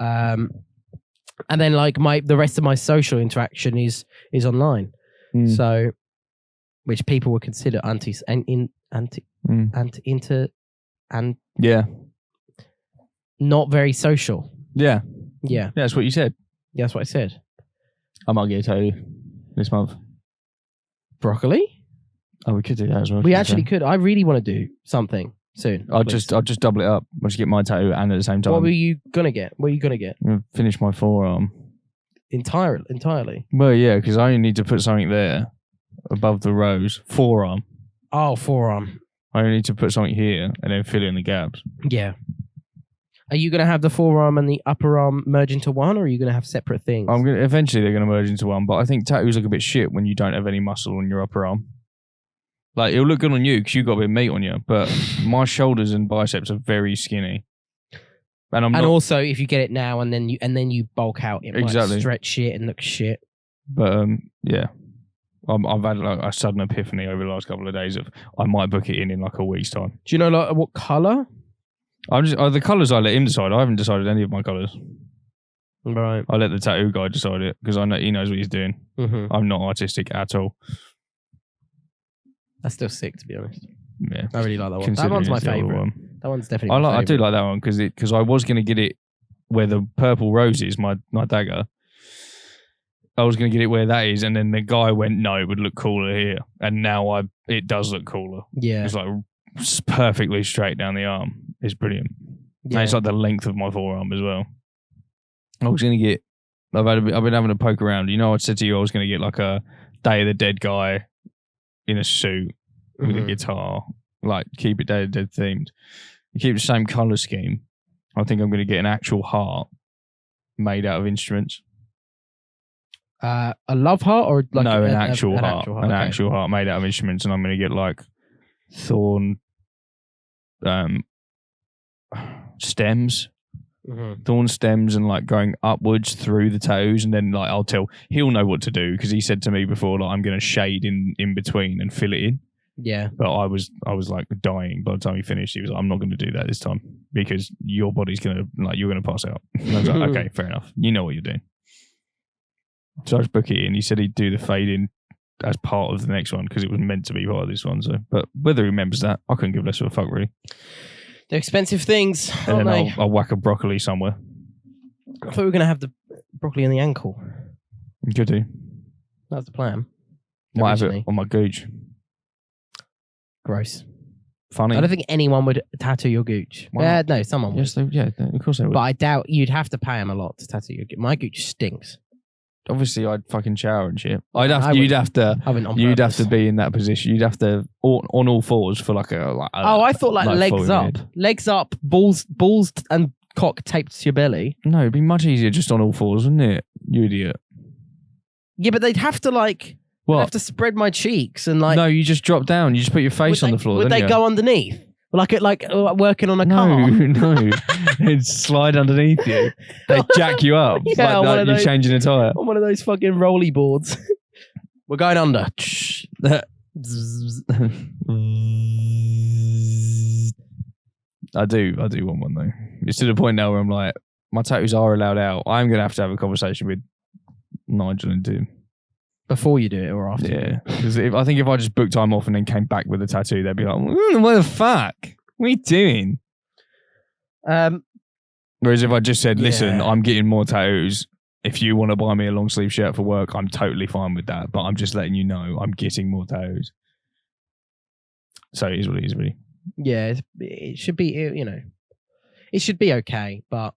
And then like the rest of my social interaction is online. So which people would consider not very social. Yeah. Yeah. That's what you said. Yeah, that's what I said. I might get a tattoo this month. Broccoli? Oh, we could do that as well. We actually could. I really want to do something soon. I'll just double it up. I'll just get my tattoo and at the same time. What were you gonna get? I'm gonna finish my forearm. Entirely. Well, yeah, because I only need to put something there above the rose. Forearm. Oh, forearm. I only need to put something here and then fill in the gaps. Yeah. Are you gonna have the forearm and the upper arm merge into one, or are you gonna have separate things? Eventually they're gonna merge into one, but I think tattoos look a bit shit when you don't have any muscle on your upper arm. Like, it'll look good on you because you've got a bit of meat on you, but my shoulders and biceps are very skinny. And also, if you get it now and then you bulk out, it might stretch shit and look shit. But yeah, I've had like a sudden epiphany over the last couple of days of I might book it in like a week's time. Do you know like what colour? The colours I let him decide. I haven't decided any of my colours. Right. I let the tattoo guy decide it because I know he knows what he's doing. Mm-hmm. I'm not artistic at all. That's still sick, to be honest. Yeah, I really like that one. That one's my favourite. That one's definitely my favourite. I do like that one because I was going to get it where the purple rose is, my dagger. I was going to get it where that is, and then the guy went, no, it would look cooler here. And now it does look cooler. Yeah. It's like perfectly straight down the arm. It's brilliant. Yeah. And it's like the length of my forearm as well. I was going to get, I've been having a poke around. You know, I said to you I was going to get like a Day of the Dead guy in a suit with a guitar, like keep it Day of the Dead themed. You keep the same colour scheme. I think I'm going to get an actual heart made out of instruments. A love heart or like an actual heart. An okay. actual heart made out of instruments, and I'm going to get like thorn stems. Thorn stems and like going upwards through the toes, and then like he'll know what to do because he said to me before like I'm going to shade in between and fill it in. Yeah, but I was like dying by the time he finished. He was like, I'm not going to do that this time because your body's going to you're going to pass out. And I was like, okay, fair enough. You know what you're doing. So I just book it in. He said he'd do the fade in as part of the next one because it was meant to be part of this one. So, but whether he remembers that, I couldn't give less of a fuck really. They're expensive things, and aren't then they? I'll whack a broccoli somewhere. I thought we were going to have the broccoli on the ankle. Good do. That's the plan. Might have it on my gooch. Gross. Funny. I don't think anyone would tattoo your gooch. Yeah, no, someone would. Yes, of course they would. But I doubt you'd have to pay them a lot to tattoo your gooch. My gooch stinks. Obviously, I'd fucking shower and shit. You'd have to be in that position. You'd have to on all fours for like a. I thought like legs up, balls and cock taped to your belly. No, it'd be much easier just on all fours, wouldn't it? You idiot. Yeah, but they'd have to like. What? I'd have to spread my cheeks and like. No, you just drop down. You just put your face on the floor. Would they go underneath? Like working on a car? No. They'd slide underneath you. They'd jack you up. Yeah, like you're changing a tyre. On one of those fucking rolly boards. We're going under. I do want one though. It's to the point now where I'm like, my tattoos are allowed out. I'm gonna have to have a conversation with Nigel and Tim before you do it or after. Yeah, because I think if I just booked time off and then came back with a tattoo, they'd be like, "What the fuck? What are you doing?" Whereas if I just said, "Listen, I'm getting more tattoos. If you want to buy me a long sleeve shirt for work, I'm totally fine with that. But I'm just letting you know I'm getting more tattoos." So it is what it is, really. Yeah, it should be. It should be okay. But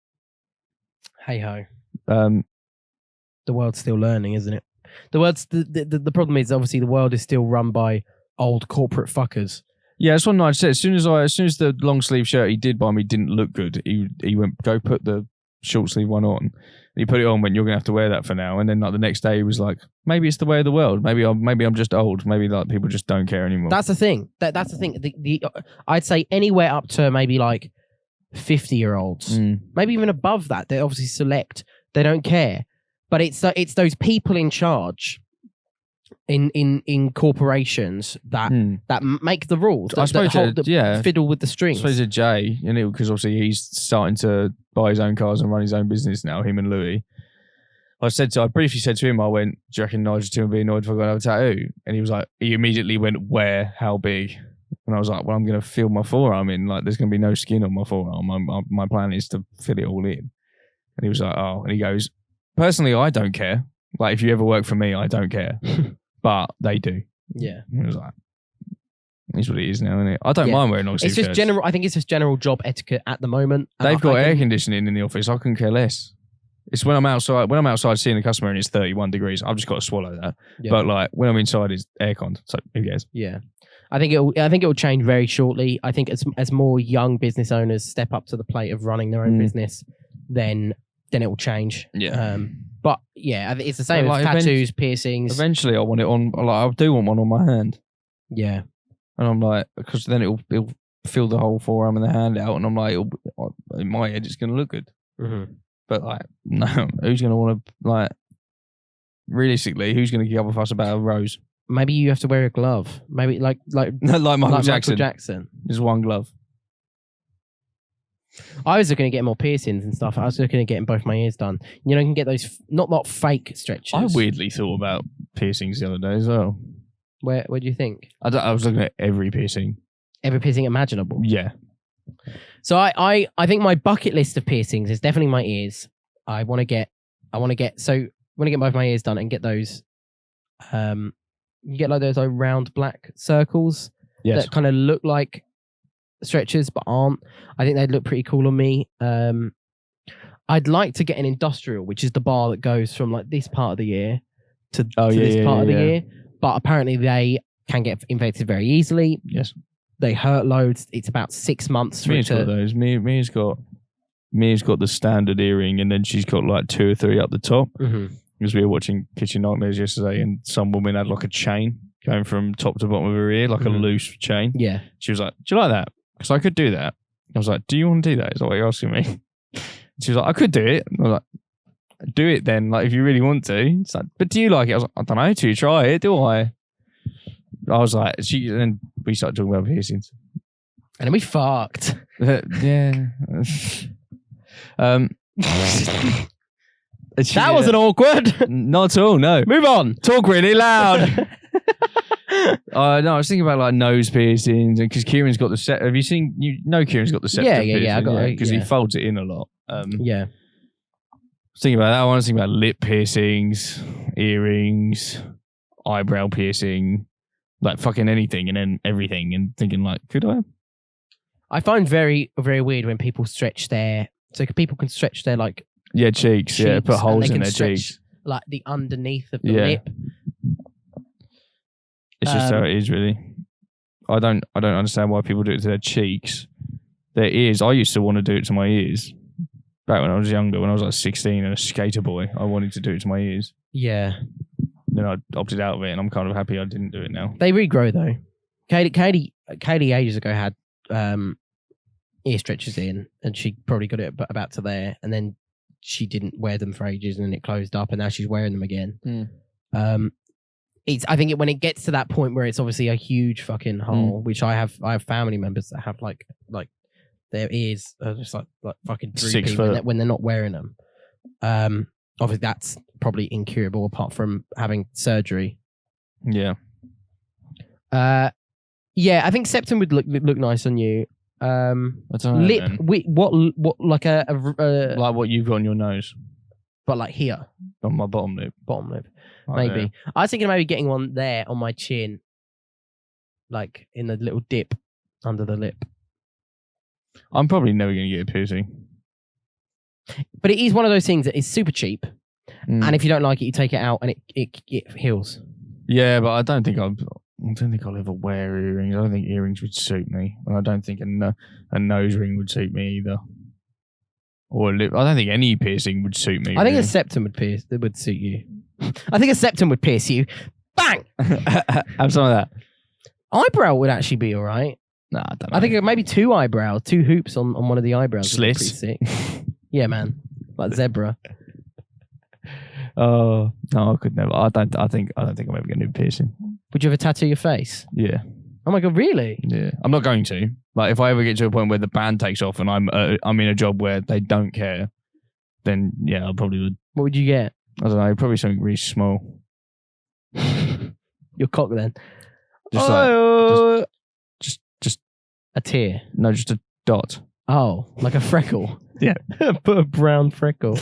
hey ho, the world's still learning, isn't it? The problem is obviously the world is still run by old corporate fuckers. Yeah, that's what Nigel said. As soon as the long sleeve shirt he did buy me didn't look good, he went, "Go put the short sleeve one on." And he put it on, went, "You're gonna have to wear that for now." And then like the next day he was like, "Maybe it's the way of the world. Maybe I'm just old. Maybe like people just don't care anymore." That's the thing. That's the thing. I'd say anywhere up to maybe like 50-year-olds, maybe even above that. They obviously select. They don't care. But it's those people in charge in corporations that make the rules. I suppose fiddle with the strings. I suppose Jay, because obviously he's starting to buy his own cars and run his own business now. Him and Louis. I briefly said to him, I went, "Do you reckon Nigel Tim would be annoyed if I got another tattoo?" And he was like, he immediately went, "Where? How big?" And I was like, "Well, I'm going to fill my forearm in. Like, there's going to be no skin on my forearm. My plan is to fill it all in." And he was like, "Oh," and he goes, "Personally, I don't care. Like, if you ever work for me, I don't care." But they do. Yeah. And it was like, it's what it is now, isn't it? I don't mind wearing long sleeve shirts. General. I think it's just general job etiquette at the moment. They've got air conditioning in the office. I couldn't care less. It's when I'm outside. When I'm outside seeing a customer and it's 31 degrees, I've just got to swallow that. Yeah. But like when I'm inside, it's aircon. So who cares? Yeah. I think it will change very shortly. I think as more young business owners step up to the plate of running their own business, then it will change. Yeah. But yeah, it's the same with tattoos, piercings. Eventually, I want it on. Like, I do want one on my hand. Yeah. And I'm like, because then it'll fill the whole forearm and the hand out, and I'm like, in my head, it's going to look good. Mm-hmm. But like, no, who's going to want to like? Realistically, who's going to give a fuss about a rose? Maybe you have to wear a glove. Maybe like Michael Jackson. Michael Jackson. Just one glove. I was looking at getting more piercings and stuff. I was looking at getting both my ears done. You can get those not fake stretches. I weirdly thought about piercings the other day as well. Where do you think? I was looking at every piercing. Every piercing imaginable. Yeah. So I think my bucket list of piercings is definitely my ears. I want to get both my ears done and get those. You get like those round black circles that kind of look like stretchers but aren't. I think they'd look pretty cool on me. I'd like to get an industrial, which is the bar that goes from like this part of the ear to this part of the ear. But apparently they can get infected very easily. Yes. They hurt loads. It's about 6 months for Mia's got those. Mia's got the standard earring, and then she's got like 2 or 3 up the top. Mm-hmm. Because we were watching Kitchen Nightmares yesterday, and some woman had like a chain going from top to bottom of her ear, like a loose chain. Yeah. She was like, "Do you like that? Because I could do that." I was like, "Do you want to do that? Is that what you're asking me?" She was like, "I could do it." And I was like, "Do it then, like if you really want to." It's like, "But do you like it?" I was like, "I don't know. Do you try it? Do I?" I was like, and then we started talking about piercings. And then we fucked. Yeah. That wasn't awkward. Not at all, no. Move on. Talk really loud. No, I was thinking about like nose piercings, and because Kieran's got the set. Have you seen? Kieran's got the set. Yeah. I got it because he folds it in a lot. Yeah. I was thinking about that. I was thinking about lip piercings, earrings, eyebrow piercing, like fucking anything, and then everything, and thinking like, could I? I find very, very weird when people stretch their. So people can stretch their like. Yeah, cheeks. Yeah, put holes in their cheeks. Like the underneath of the lip. It's just how it is, really. I don't understand why people do it to their cheeks. Their ears. I used to want to do it to my ears. Back when I was younger, when I was like 16 and a skater boy, I wanted to do it to my ears. Yeah. Then I opted out of it, and I'm kind of happy I didn't do it now. They regrow though. Katie ages ago had ear stretchers in, and she probably got it about to there, and then she didn't wear them for ages, and then it closed up, and now she's wearing them again. I think when it gets to that point where it's obviously a huge fucking hole, which I have family members that have like their ears are just like fucking 6 droopy foot. when they're not wearing them. Obviously, that's probably incurable apart from having surgery. Yeah. Yeah, I think septum would look nice on you. I don't know, Lip, man. what like a Like what you've got on your nose, but like here, on my bottom lip. bottom lip, Right maybe. I was thinking maybe getting one there on my chin, like in the little dip under the lip. I'm probably never going to get a piercing. But it is one of those things that is super cheap, Mm. and if you don't like it, you take it out and it heals. Yeah, but I don't think I'll ever wear earrings. I don't think earrings would suit me, and I don't think a nose ring would suit me either. Or a lip. I don't think any piercing would suit me. I think really. a septum would suit you. I think a septum would pierce you. Bang! Have some of that. Eyebrow would actually be all right. Nah, I don't know. I think maybe 2 eyebrows, 2 hoops on one of the eyebrows. would be Slits. pretty sick. Yeah, man, like zebra. Oh no, I could never. I think I'm ever going to do piercing. Would you ever tattoo your face? Yeah, Oh my god, really? yeah. I'm not going to. Like, if I ever get to a point where the band takes off and I'm in a job where they don't care, then yeah, I probably would. What would you get? I don't know. Probably something really small. Your cock then? Just just a tear. no, just a dot. Oh, like a freckle. Yeah. Put a brown freckle.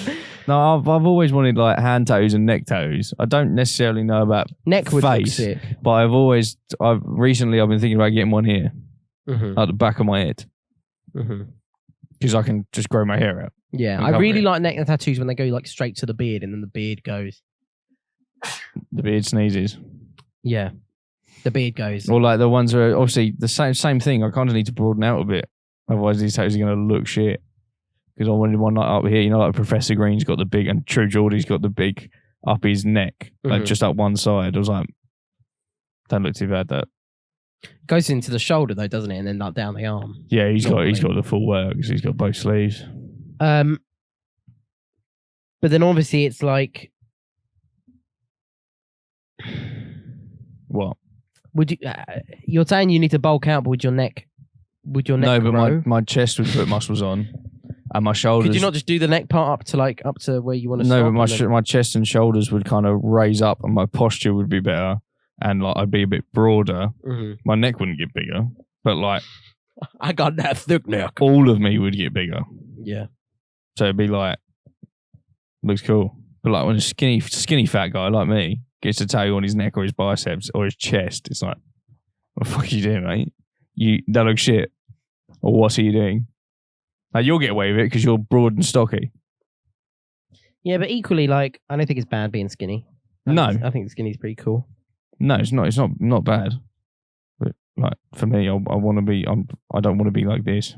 No, I've always wanted like hand tattoos and neck tattoos. I don't necessarily know about Neck would look face, sick. but I've recently been thinking about getting one here Mm-hmm. at the back of my head Mm-hmm. because I can just grow my hair out. Yeah, And I cover really it. like neck tattoos when they go like straight to the beard and then the beard goes. The beard sneezes, Yeah, the beard goes. or like the ones where obviously the same thing. I kind of need to broaden out a bit, otherwise these tattoos are going to look shit. Because I wanted one like up here, you know, like Professor Green's got the big, and True Geordie's got the big up his neck, like Mhm. just up one side. I was like, don't look too bad. That Goes into the shoulder though, doesn't it? And then like down the arm. yeah, he's Normally. got the full work because he's got both sleeves. But then obviously it's like, What? would you? You're saying you need to bulk out, but would your neck? No, but grow? my chest would put muscles on, and my shoulders. Could you not just do the neck part up to where you want to? No, stop but and then- my chest and shoulders would kind of raise up, and my posture would be better, and like I'd be a bit broader. Mhm. My neck wouldn't get bigger, but like I got that thick neck. all of me would get bigger. Yeah. So it'd be like, looks cool. But like when a skinny fat guy like me gets a tattoo on his neck or his biceps or his chest, it's like, what the fuck are you doing, mate? That looks shit. Or what are you doing? Like, you'll get away with it because you're broad and stocky. Yeah, but equally, like, I don't think it's bad being skinny. I think skinny's pretty cool. No, it's not. It's not bad. But like for me, I want to be. I don't want to be like this.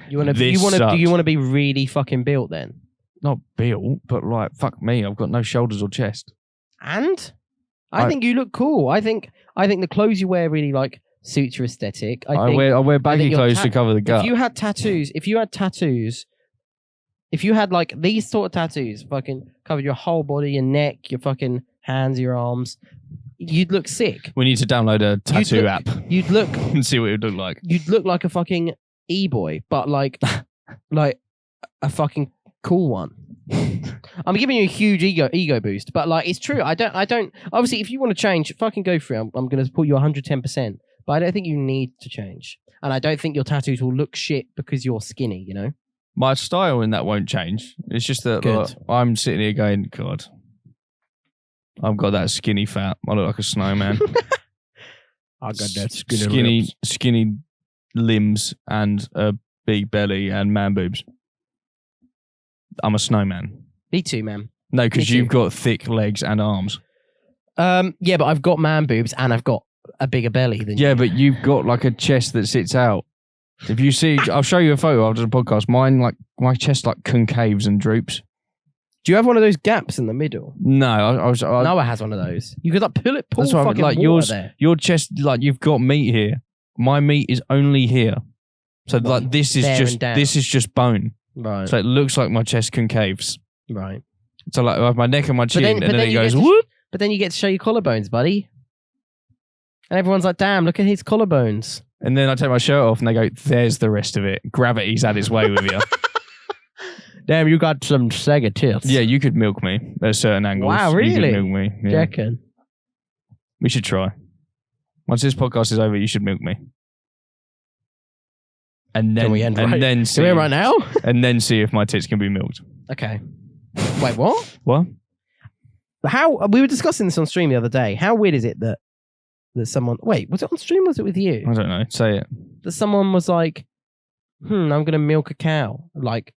You want to? This Do sucks. you want to be really fucking built then? Not built, but like fuck me, I've got no shoulders or chest. And I think you look cool. I think the clothes you wear really like suits your aesthetic. I wear baggy your clothes to cover the gut. If you had tattoos, if you had like these sort of tattoos, fucking covered your whole body, your neck, your fucking hands, your arms, you'd look sick. We need to download a tattoo app You'd look and see what it would look like. You'd look like a fucking e-boy, but like a fucking cool one. I'm giving you a huge ego boost, but like it's true. I don't. Obviously, if you want to change, fucking go for it. I'm going to support you 110%. But I don't think you need to change, and I don't think your tattoos will look shit because you're skinny. You know. My style in that won't change. It's just that Good. like, I'm sitting here going, God, I've got that skinny fat. I look like a snowman. I got that skinny limbs and a big belly and man boobs. I'm a snowman. Me too, man. No, Me because too. you've got thick legs and arms. Yeah, but I've got man boobs and I've got a bigger belly than Yeah, you. but you've got like a chest that sits out. If you see, I'll show you a photo after the podcast. Mine, like my chest, like concaves and droops. Do you have one of those gaps in the middle? No, I Noah has one of those. You could like pull that's what I mean, fucking like water yours. there. Your chest, like you've got meat here. My meat is only here. So Well, like this is there just and down. this is just bone. Right. So it looks like my chest concaves. Right. So like I have my neck and my chin, then- and but then then it you goes get to- whoop. But then you get to show your collarbones, buddy. And everyone's like, damn, look at his collarbones. And then I take my shirt off and they go, there's the rest of it. Gravity's had its way with you. Damn, you got some Sega tits. Yeah, you could milk me at certain angles. Wow, really? You could milk me. Yeah. Reckon? We should try. Once this podcast is over, you should milk me. And then, Can we end right? then see, Can we end right now? and then see if my tits can be milked. Okay. Wait, what? What? How we were discussing this on stream the other day. How weird is it that someone? Wait, was it on stream? Or was it with you? I don't know. Say it. That someone was like, I'm going to milk a cow, like,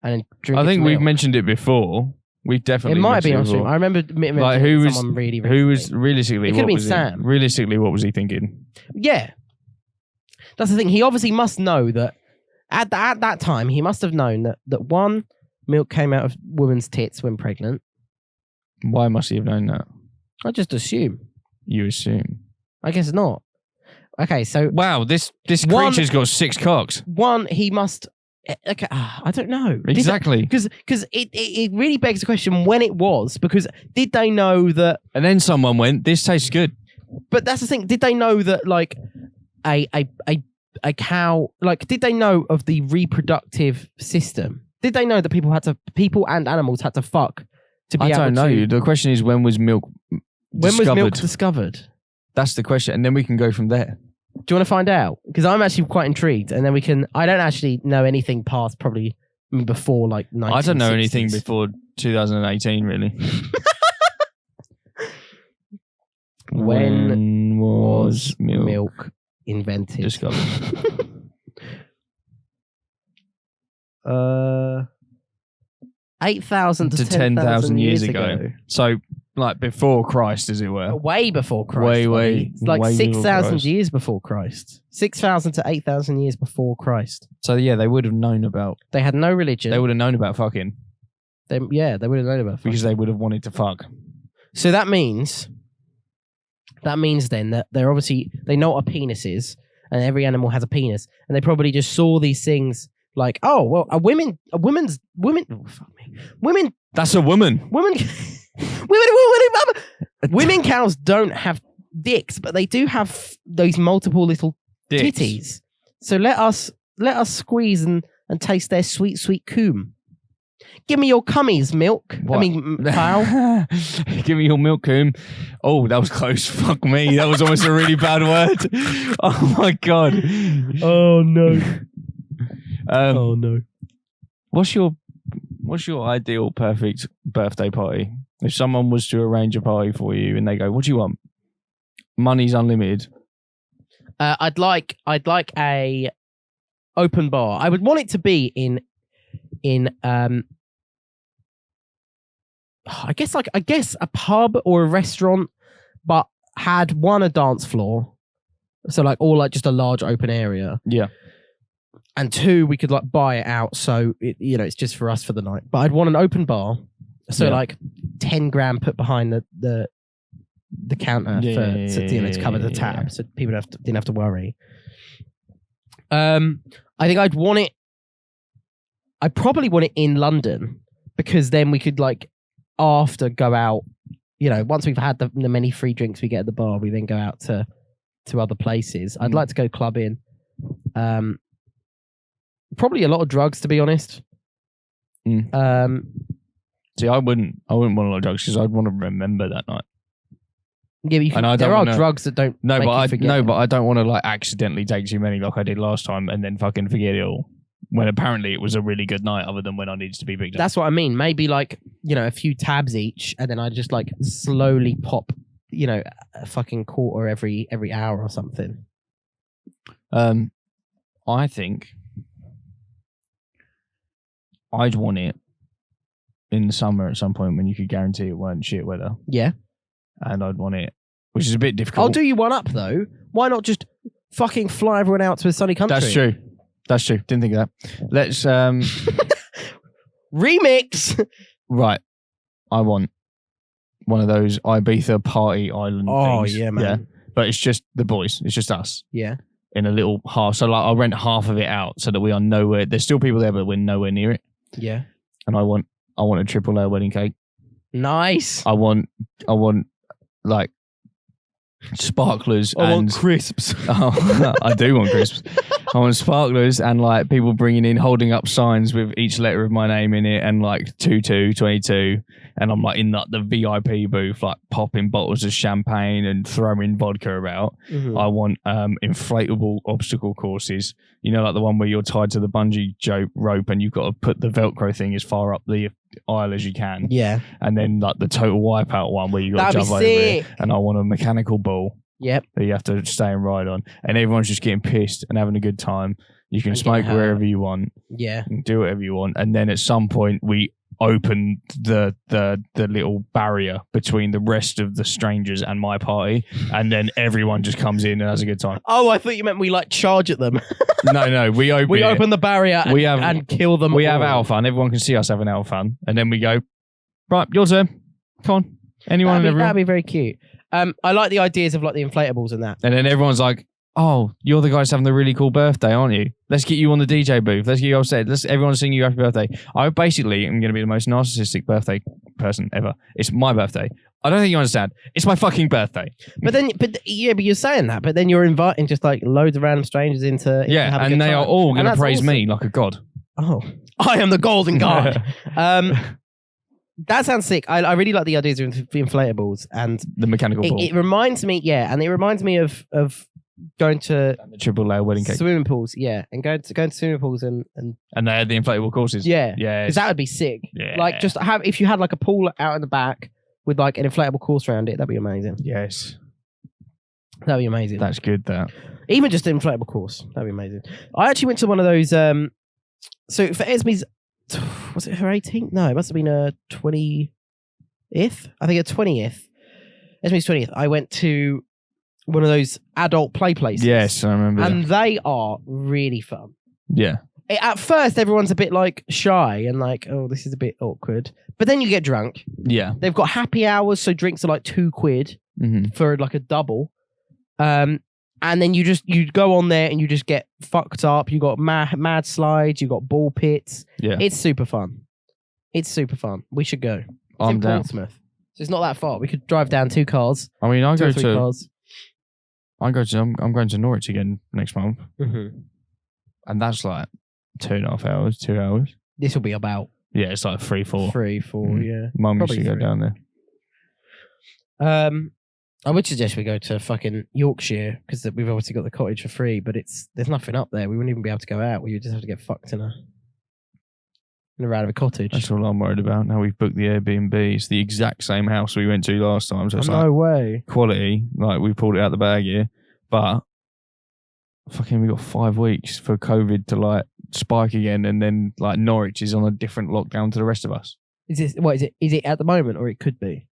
and drink. I think we've milk. mentioned it before. We've definitely. It might be mentioned on stream. before. I remember Like who was someone really who was realistically? It could have been was Sam. Realistically, what was he thinking? Yeah, that's the thing. He obviously must know that at that time he must have known that one, milk came out of women's tits when pregnant. Why must he have known that? I just assume. You assume. I guess not. Okay, so Wow, this One- creature's got 6 cocks. one, he must. Okay, I don't know. Exactly. Because it really begs the question when it was, because did they know that? And then someone went, this tastes good. But that's the thing. Did they know that like a cow? Like, did they know of the reproductive system? Did they know that people and animals had to fuck to be I able don't know. to? The question is, when was milk When discovered? was milk discovered? That's the question. And then we can go from there. Do you want to find out? Because I'm actually quite intrigued, and then we can. I don't actually know anything past probably before like 1960s. I don't know anything before 2018, really. When was milk invented? discovered? 8,000 to 10,000 years ago. ago. So, like before Christ, as it were. Way before Christ. Way, buddy. It's like way before 6,000 Christ. years before Christ. 6,000 to 8,000 years before Christ. So yeah, they would have known about. They had no religion. They would have known about fucking They would have known about fucking. because they would have wanted to fuck. So that means then that they're obviously, they know what a penis is, and every animal has a penis, and they probably just saw these things like, oh, well, women. That's a woman. Women cows don't have dicks, but they do have those multiple little Dicks. titties. So let us squeeze and taste their sweet, sweet coom. Give me your cummies, milk. What? I mean, cow. Give me your milk, coom. Oh, that was close. Fuck me. That was almost a really bad word. Oh my god. Oh no. Oh no. What's your ideal perfect birthday party? If someone was to arrange a party for you and they go, "What do you want?" Money's unlimited. I'd like a open bar. I would want it to be in I guess a pub or a restaurant, but had a dance floor, so just a large open area. Yeah. And 2, we could buy it out, so it's just for us for the night. But I'd want an open bar, so Yeah. 10 grand put behind the counter to cover the tab, so people didn't have to worry. I think I'd want it. I'd probably want it in London, because then we could after go out. Once we've had the many free drinks we get at the bar, we then go out to other places. I'd like to go clubbing. Probably a lot of drugs, to be honest. See, I wouldn't want a lot of drugs because I'd want to remember that night. Yeah, but there are drugs that don't. No, make but you forget. I don't want to accidentally take too many like I did last time and then fucking forget it all. When apparently it was a really good night, other than when I needed to be picked up. That's what I mean. Maybe a few tabs each, and then I just slowly pop, a fucking quarter every hour or something. I think I'd want it in the summer at some point when you could guarantee it weren't shit weather. Yeah. And I'd want it, which is a bit difficult. I'll do you one up though. Why not just fucking fly everyone out to a sunny country? That's true. Didn't think of that. Let's remix. Right. I want one of those Ibiza party island things. Oh yeah, man. Yeah. But it's just the boys. It's just us. Yeah. In a little half. So I'll rent half of it out so that we are nowhere. There's still people there, but we're nowhere near it. Yeah. And I want a triple layer wedding cake. Nice. I want sparklers I and want crisps. Oh, I do want crisps. I want sparklers and like people bringing in, holding up signs with each letter of my name in it and like 22, and I'm like in the VIP booth, like popping bottles of champagne and throwing vodka about. Mm-hmm. I want inflatable obstacle courses. You know, like the one where you're tied to the bungee rope and you've got to put the Velcro thing as far up the aisle as you can. Yeah. And then like the total wipeout one where you got to jump over it. And I want a mechanical ball. Yep. That you have to stay and ride on. And everyone's just getting pissed and having a good time. You can smoke wherever you want. Yeah. You can do whatever you want. And then at some point we open the little barrier between the rest of the strangers and my party. And then everyone just comes in and has a good time. Oh, I thought you meant we like charge at them. No. We open the barrier and kill them. We have our fun. Everyone can see us having our fun. And then we go, right, your turn. Come on. Anyone and everyone. That'd be very cute. I like the ideas of like the inflatables and that. And then everyone's like, oh, you're the guys having the really cool birthday, aren't you? Let's get you on the DJ booth. Let's get you upset. Let's everyone sing you happy birthday. I basically am going to be the most narcissistic birthday person ever. It's my birthday. I don't think you understand. It's my fucking birthday. But you're saying that. But then you're inviting just like loads of random strangers into yeah, and they are all going to praise me like a god. Oh, I am the golden god. That sounds sick. I really like the ideas of the inflatables and the mechanical ball. It reminds me, and it reminds me of going to the triple layer wedding cake swimming pools, and going to swimming pools and they had the inflatable courses. Yeah, because that would be sick. Yeah, like just if you had like a pool out in the back with like an inflatable course around it, that'd be amazing. Yes, that'd be amazing. That's good. That even just an inflatable course, that'd be amazing. I actually went to one of those. So for Esme's. Was it her 18th? No, it must have been her 20th. I think her 20th. Esme's 20th. I went to one of those adult play places. Yes, I remember. And they are really fun. Yeah. At first, everyone's a bit like shy and like, oh, this is a bit awkward. But then you get drunk. Yeah. They've got happy hours, so drinks are like £2 for like a double. And then you go on there and you just get fucked up. You got mad slides. You got ball pits. Yeah, it's super fun. We should go. It's in Portsmouth, so it's not that far. We could drive down 2 cars. I mean, I'm going to Norwich again next month, and that's like 2.5 hours, 2 hours. This will be about it's like 3-4. 3-4, yeah. Mum used to go down there. I would suggest we go to fucking Yorkshire because we've obviously got the cottage for free, but there's nothing up there. We wouldn't even be able to go out. We would just have to get fucked in a round of a cottage. That's all I'm worried about. Now we've booked the Airbnb. It's the exact same house we went to last time. So it's no way. Quality. Like we pulled it out the bag here, but fucking we got 5 weeks for COVID to like spike again, and then like Norwich is on a different lockdown to the rest of us. Is it at the moment, or it could be?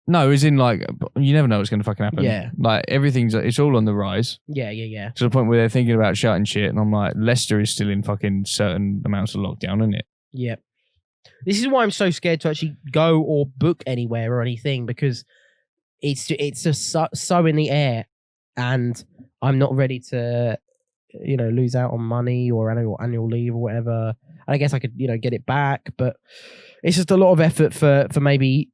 No, it's in like, you never know what's going to fucking happen. Yeah. Like it's all on the rise. Yeah. To the point where they're thinking about shutting shit. And I'm like, Leicester is still in fucking certain amounts of lockdown, isn't it? Yep. This is why I'm so scared to actually go or book anywhere or anything, because it's just so in the air, and I'm not ready to, lose out on money or annual leave or whatever. And I guess I could, get it back, but it's just a lot of effort for maybe.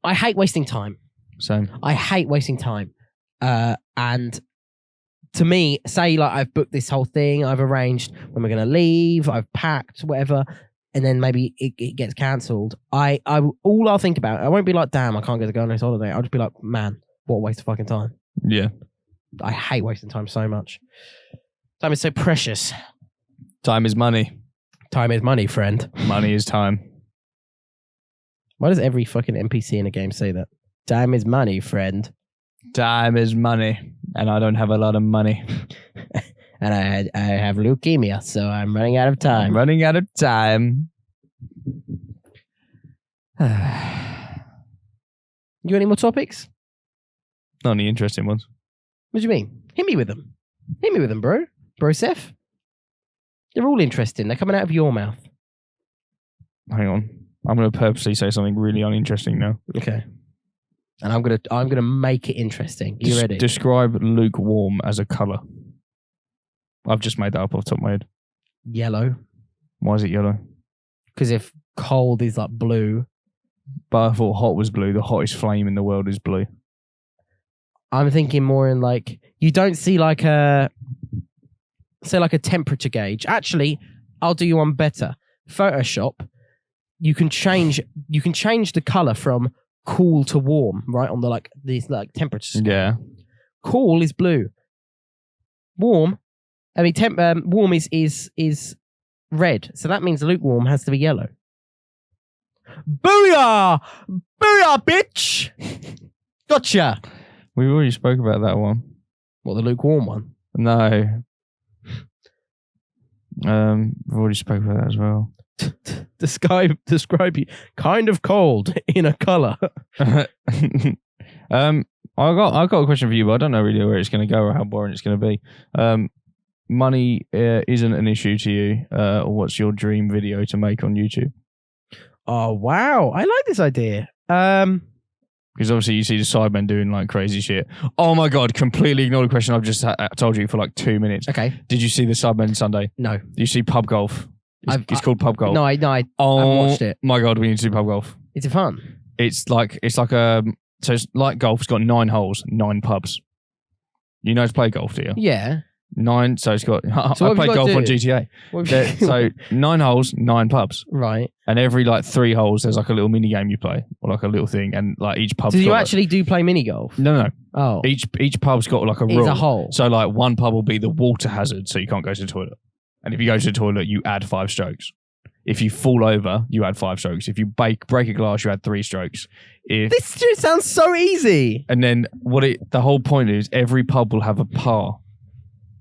I hate wasting time. Same. I hate wasting time. And to me, say like I've booked this whole thing, I've arranged when we're going to leave, I've packed, whatever, and then maybe it gets cancelled. All I'll think about, I won't be like, damn, I can't get to go on this holiday. I'll just be like, man, what a waste of fucking time. Yeah. I hate wasting time so much. Time is so precious. Time is money. Time is money, friend. Money is time. Why does every fucking NPC in a game say that? Time is money, friend. Time is money, and I don't have a lot of money. And I have leukemia, so I'm running out of time. Running out of time. You got any more topics? Not any interesting ones. What do you mean? Hit me with them. Hit me with them, bro. Bro, Seth. They're all interesting. They're coming out of your mouth. Hang on. I'm going to purposely say something really uninteresting now. Okay. And I'm gonna make it interesting. You ready? Describe lukewarm as a colour. I've just made that up off the top of my head. Yellow. Why is it yellow? Because if cold is like blue. But I thought hot was blue. The hottest flame in the world is blue. I'm thinking more in like you don't see like a temperature gauge. Actually, I'll do you one better. Photoshop. You can change the color from cool to warm, right? On the these temperatures. Yeah. Cool is blue. Warm. I mean, warm is red. So that means lukewarm has to be yellow. Booyah! Booyah, bitch! Gotcha. We already spoke about that one. What, the lukewarm one? No. We've already spoke about that as well. Describe you kind of cold in a color. I got a question for you, but I don't know really where it's going to go or how boring it's going to be. Money isn't an issue to you. Or what's your dream video to make on YouTube? Oh wow, I like this idea. Because obviously you see the Sidemen doing like crazy shit. Oh my god, completely ignore the question I've just told you for like 2 minutes. Okay. Did you see the Sidemen Sunday? No. Did you see Pub Golf? It's called Pub Golf. No, I haven't watched it. My god, we need to do Pub Golf. Is it fun? It's like so it's like golf. It's got 9 holes, 9 pubs. You know how to play golf, do you? Yeah. 9. So it's got. So I played golf on GTA. So 9 holes, 9 pubs. Right. And every like 3 holes, there's like a little mini game you play, or like a little thing, and like each pub. So you actually do play mini golf? No. Oh. Each pub's got like a rule. It's a hole. So like one pub will be the water hazard, so you can't go to the toilet. And if you go to the toilet, you add 5 strokes. If you fall over, you add 5 strokes. If you break a glass, you add 3 strokes. This just sounds so easy. And then the whole point is every pub will have a par.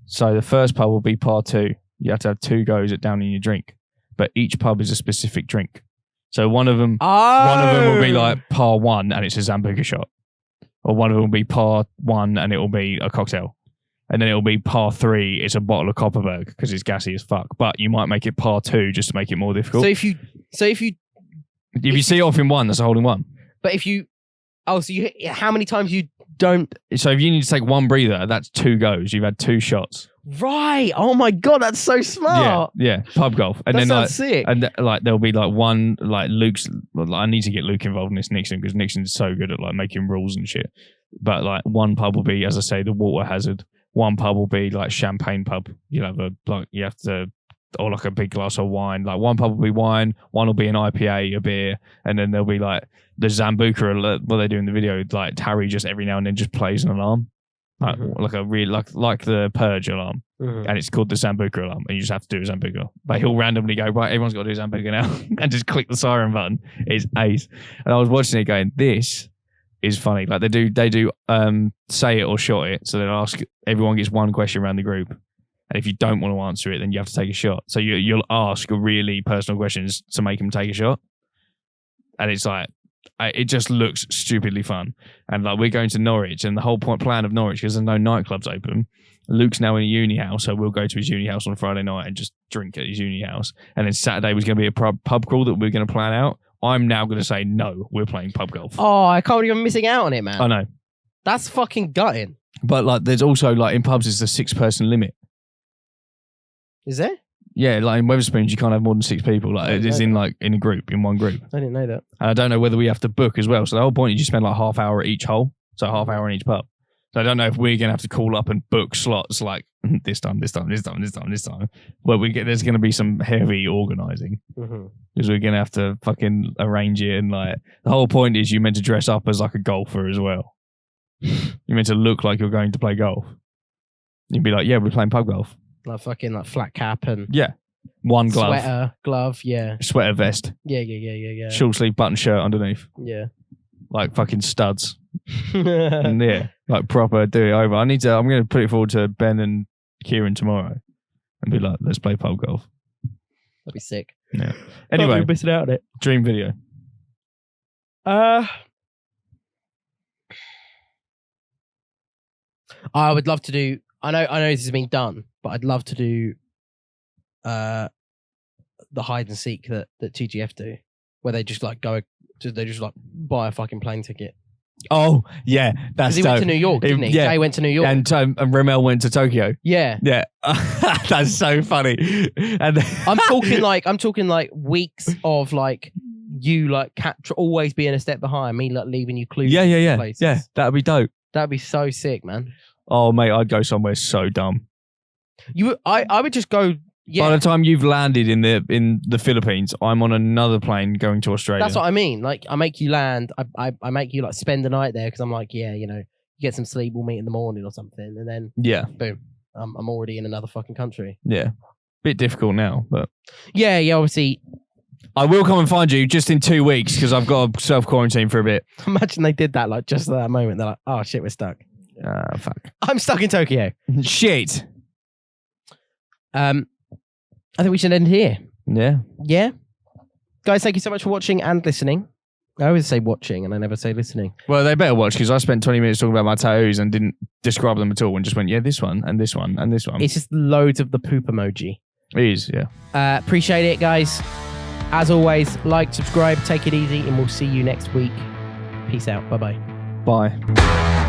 So the first pub will be par 2. You have to have 2 goes at downing your drink. But each pub is a specific drink. So one of them will be like par 1 and it's a Zambuca shot. Or one of them will be par 1 and it will be a cocktail. And then it'll be par 3, it's a bottle of Copperberg because it's gassy as fuck. But you might make it par 2 just to make it more difficult. So if you see it off in 1, that's a hole in 1. But how many times you don't? So if you need to take 1 breather, that's 2 goes. You've had 2 shots. Right. Oh my god, that's so smart. Yeah. Pub golf. And that then sounds sick. And like there'll be like one like Luke's. Like, I need to get Luke involved in this Nixon because Nixon's so good at like making rules and shit. But like one pub will be, as I say, the water hazard. One pub will be like champagne pub. You have or like a big glass of wine. Like one pub will be wine, one will be an IPA, a beer, and then there'll be like the Zambuca alert. What they do in the video, like Harry just every now and then just plays an alarm, like a real like the Purge alarm, and it's called the Zambuca alarm, and you just have to do a Zambuca. But he'll randomly go, right, everyone's got to do Zambuca now, and just click the siren button. It's ace. And I was watching it going, this is funny. Like they do say it or shot it. So they'll ask, everyone gets 1 question around the group. And if you don't want to answer it, then you have to take a shot. So you'll ask really personal questions to make them take a shot. And it's like, it just looks stupidly fun. And like we're going to Norwich, and the whole plan of Norwich, because there's no nightclubs open, Luke's now in a uni house, so we'll go to his uni house on a Friday night and just drink at his uni house. And then Saturday was going to be a pub crawl that we're going to plan out. I'm now going to say, no, we're playing pub golf. Oh, I can't believe I'm missing out on it, man. I know. That's fucking gutting. But like, there's also like in pubs, it's the 6-person limit. Is there? Yeah, like in Wetherspoons, you can't have more than 6 people. Like it is in one group. I didn't know that. And I don't know whether we have to book as well. So the whole point is you spend like half hour at each hole. So half hour in each pub. So I don't know if we're going to have to call up and book slots like this time. But there's going to be some heavy organising. Because we're going to have to fucking arrange it. And like the whole point is you're meant to dress up as like a golfer as well. You're meant to look like you're going to play golf. You'd be like, yeah, we're playing pub golf. Like fucking like flat cap and 1 glove. Sweater, glove, yeah. Sweater vest. Yeah. Short sleeve button shirt underneath. Yeah. Like fucking studs. And like proper do it over. I'm going to put it forward to Ben and Kieran tomorrow and be like, let's play pub golf. That'd be sick. Yeah. Anyway, you're missing out on it. Dream video. I would love to do. I know this has been done, but I'd love to do the hide and seek that TGF do, where they just like buy a fucking plane ticket. Oh yeah, that's he went to New York, didn't he? Yeah, Jay went to New York, and Ramel went to Tokyo. Yeah. That's so funny. And I'm talking like weeks of like you like always being a step behind me, like leaving you clues. Yeah. Places. Yeah, that'd be dope. That'd be so sick, man. Oh, mate, I'd go somewhere so dumb. I would just go. Yeah. By the time you've landed in the Philippines, I'm on another plane going to Australia. That's what I mean. Like, I make you land. I make you like spend the night there because I'm like, yeah, you know, you get some sleep. We'll meet in the morning or something, and then boom, I'm already in another fucking country. Yeah, bit difficult now, but yeah. Obviously, I will come and find you just in 2 weeks because I've got to self-quarantine for a bit. Imagine they did that like just at that moment. They're like, oh shit, we're stuck. Fuck. I'm stuck in Tokyo. Shit. I think we should end here. Yeah. Yeah. Guys, thank you so much for watching and listening. I always say watching and I never say listening. Well, they better watch because I spent 20 minutes talking about my tattoos and didn't describe them at all and just went, yeah, this one and this one and this one. It's just loads of the poop emoji. It is, yeah. Appreciate it, guys. As always, like, subscribe, take it easy, and we'll see you next week. Peace out. Bye-bye. Bye.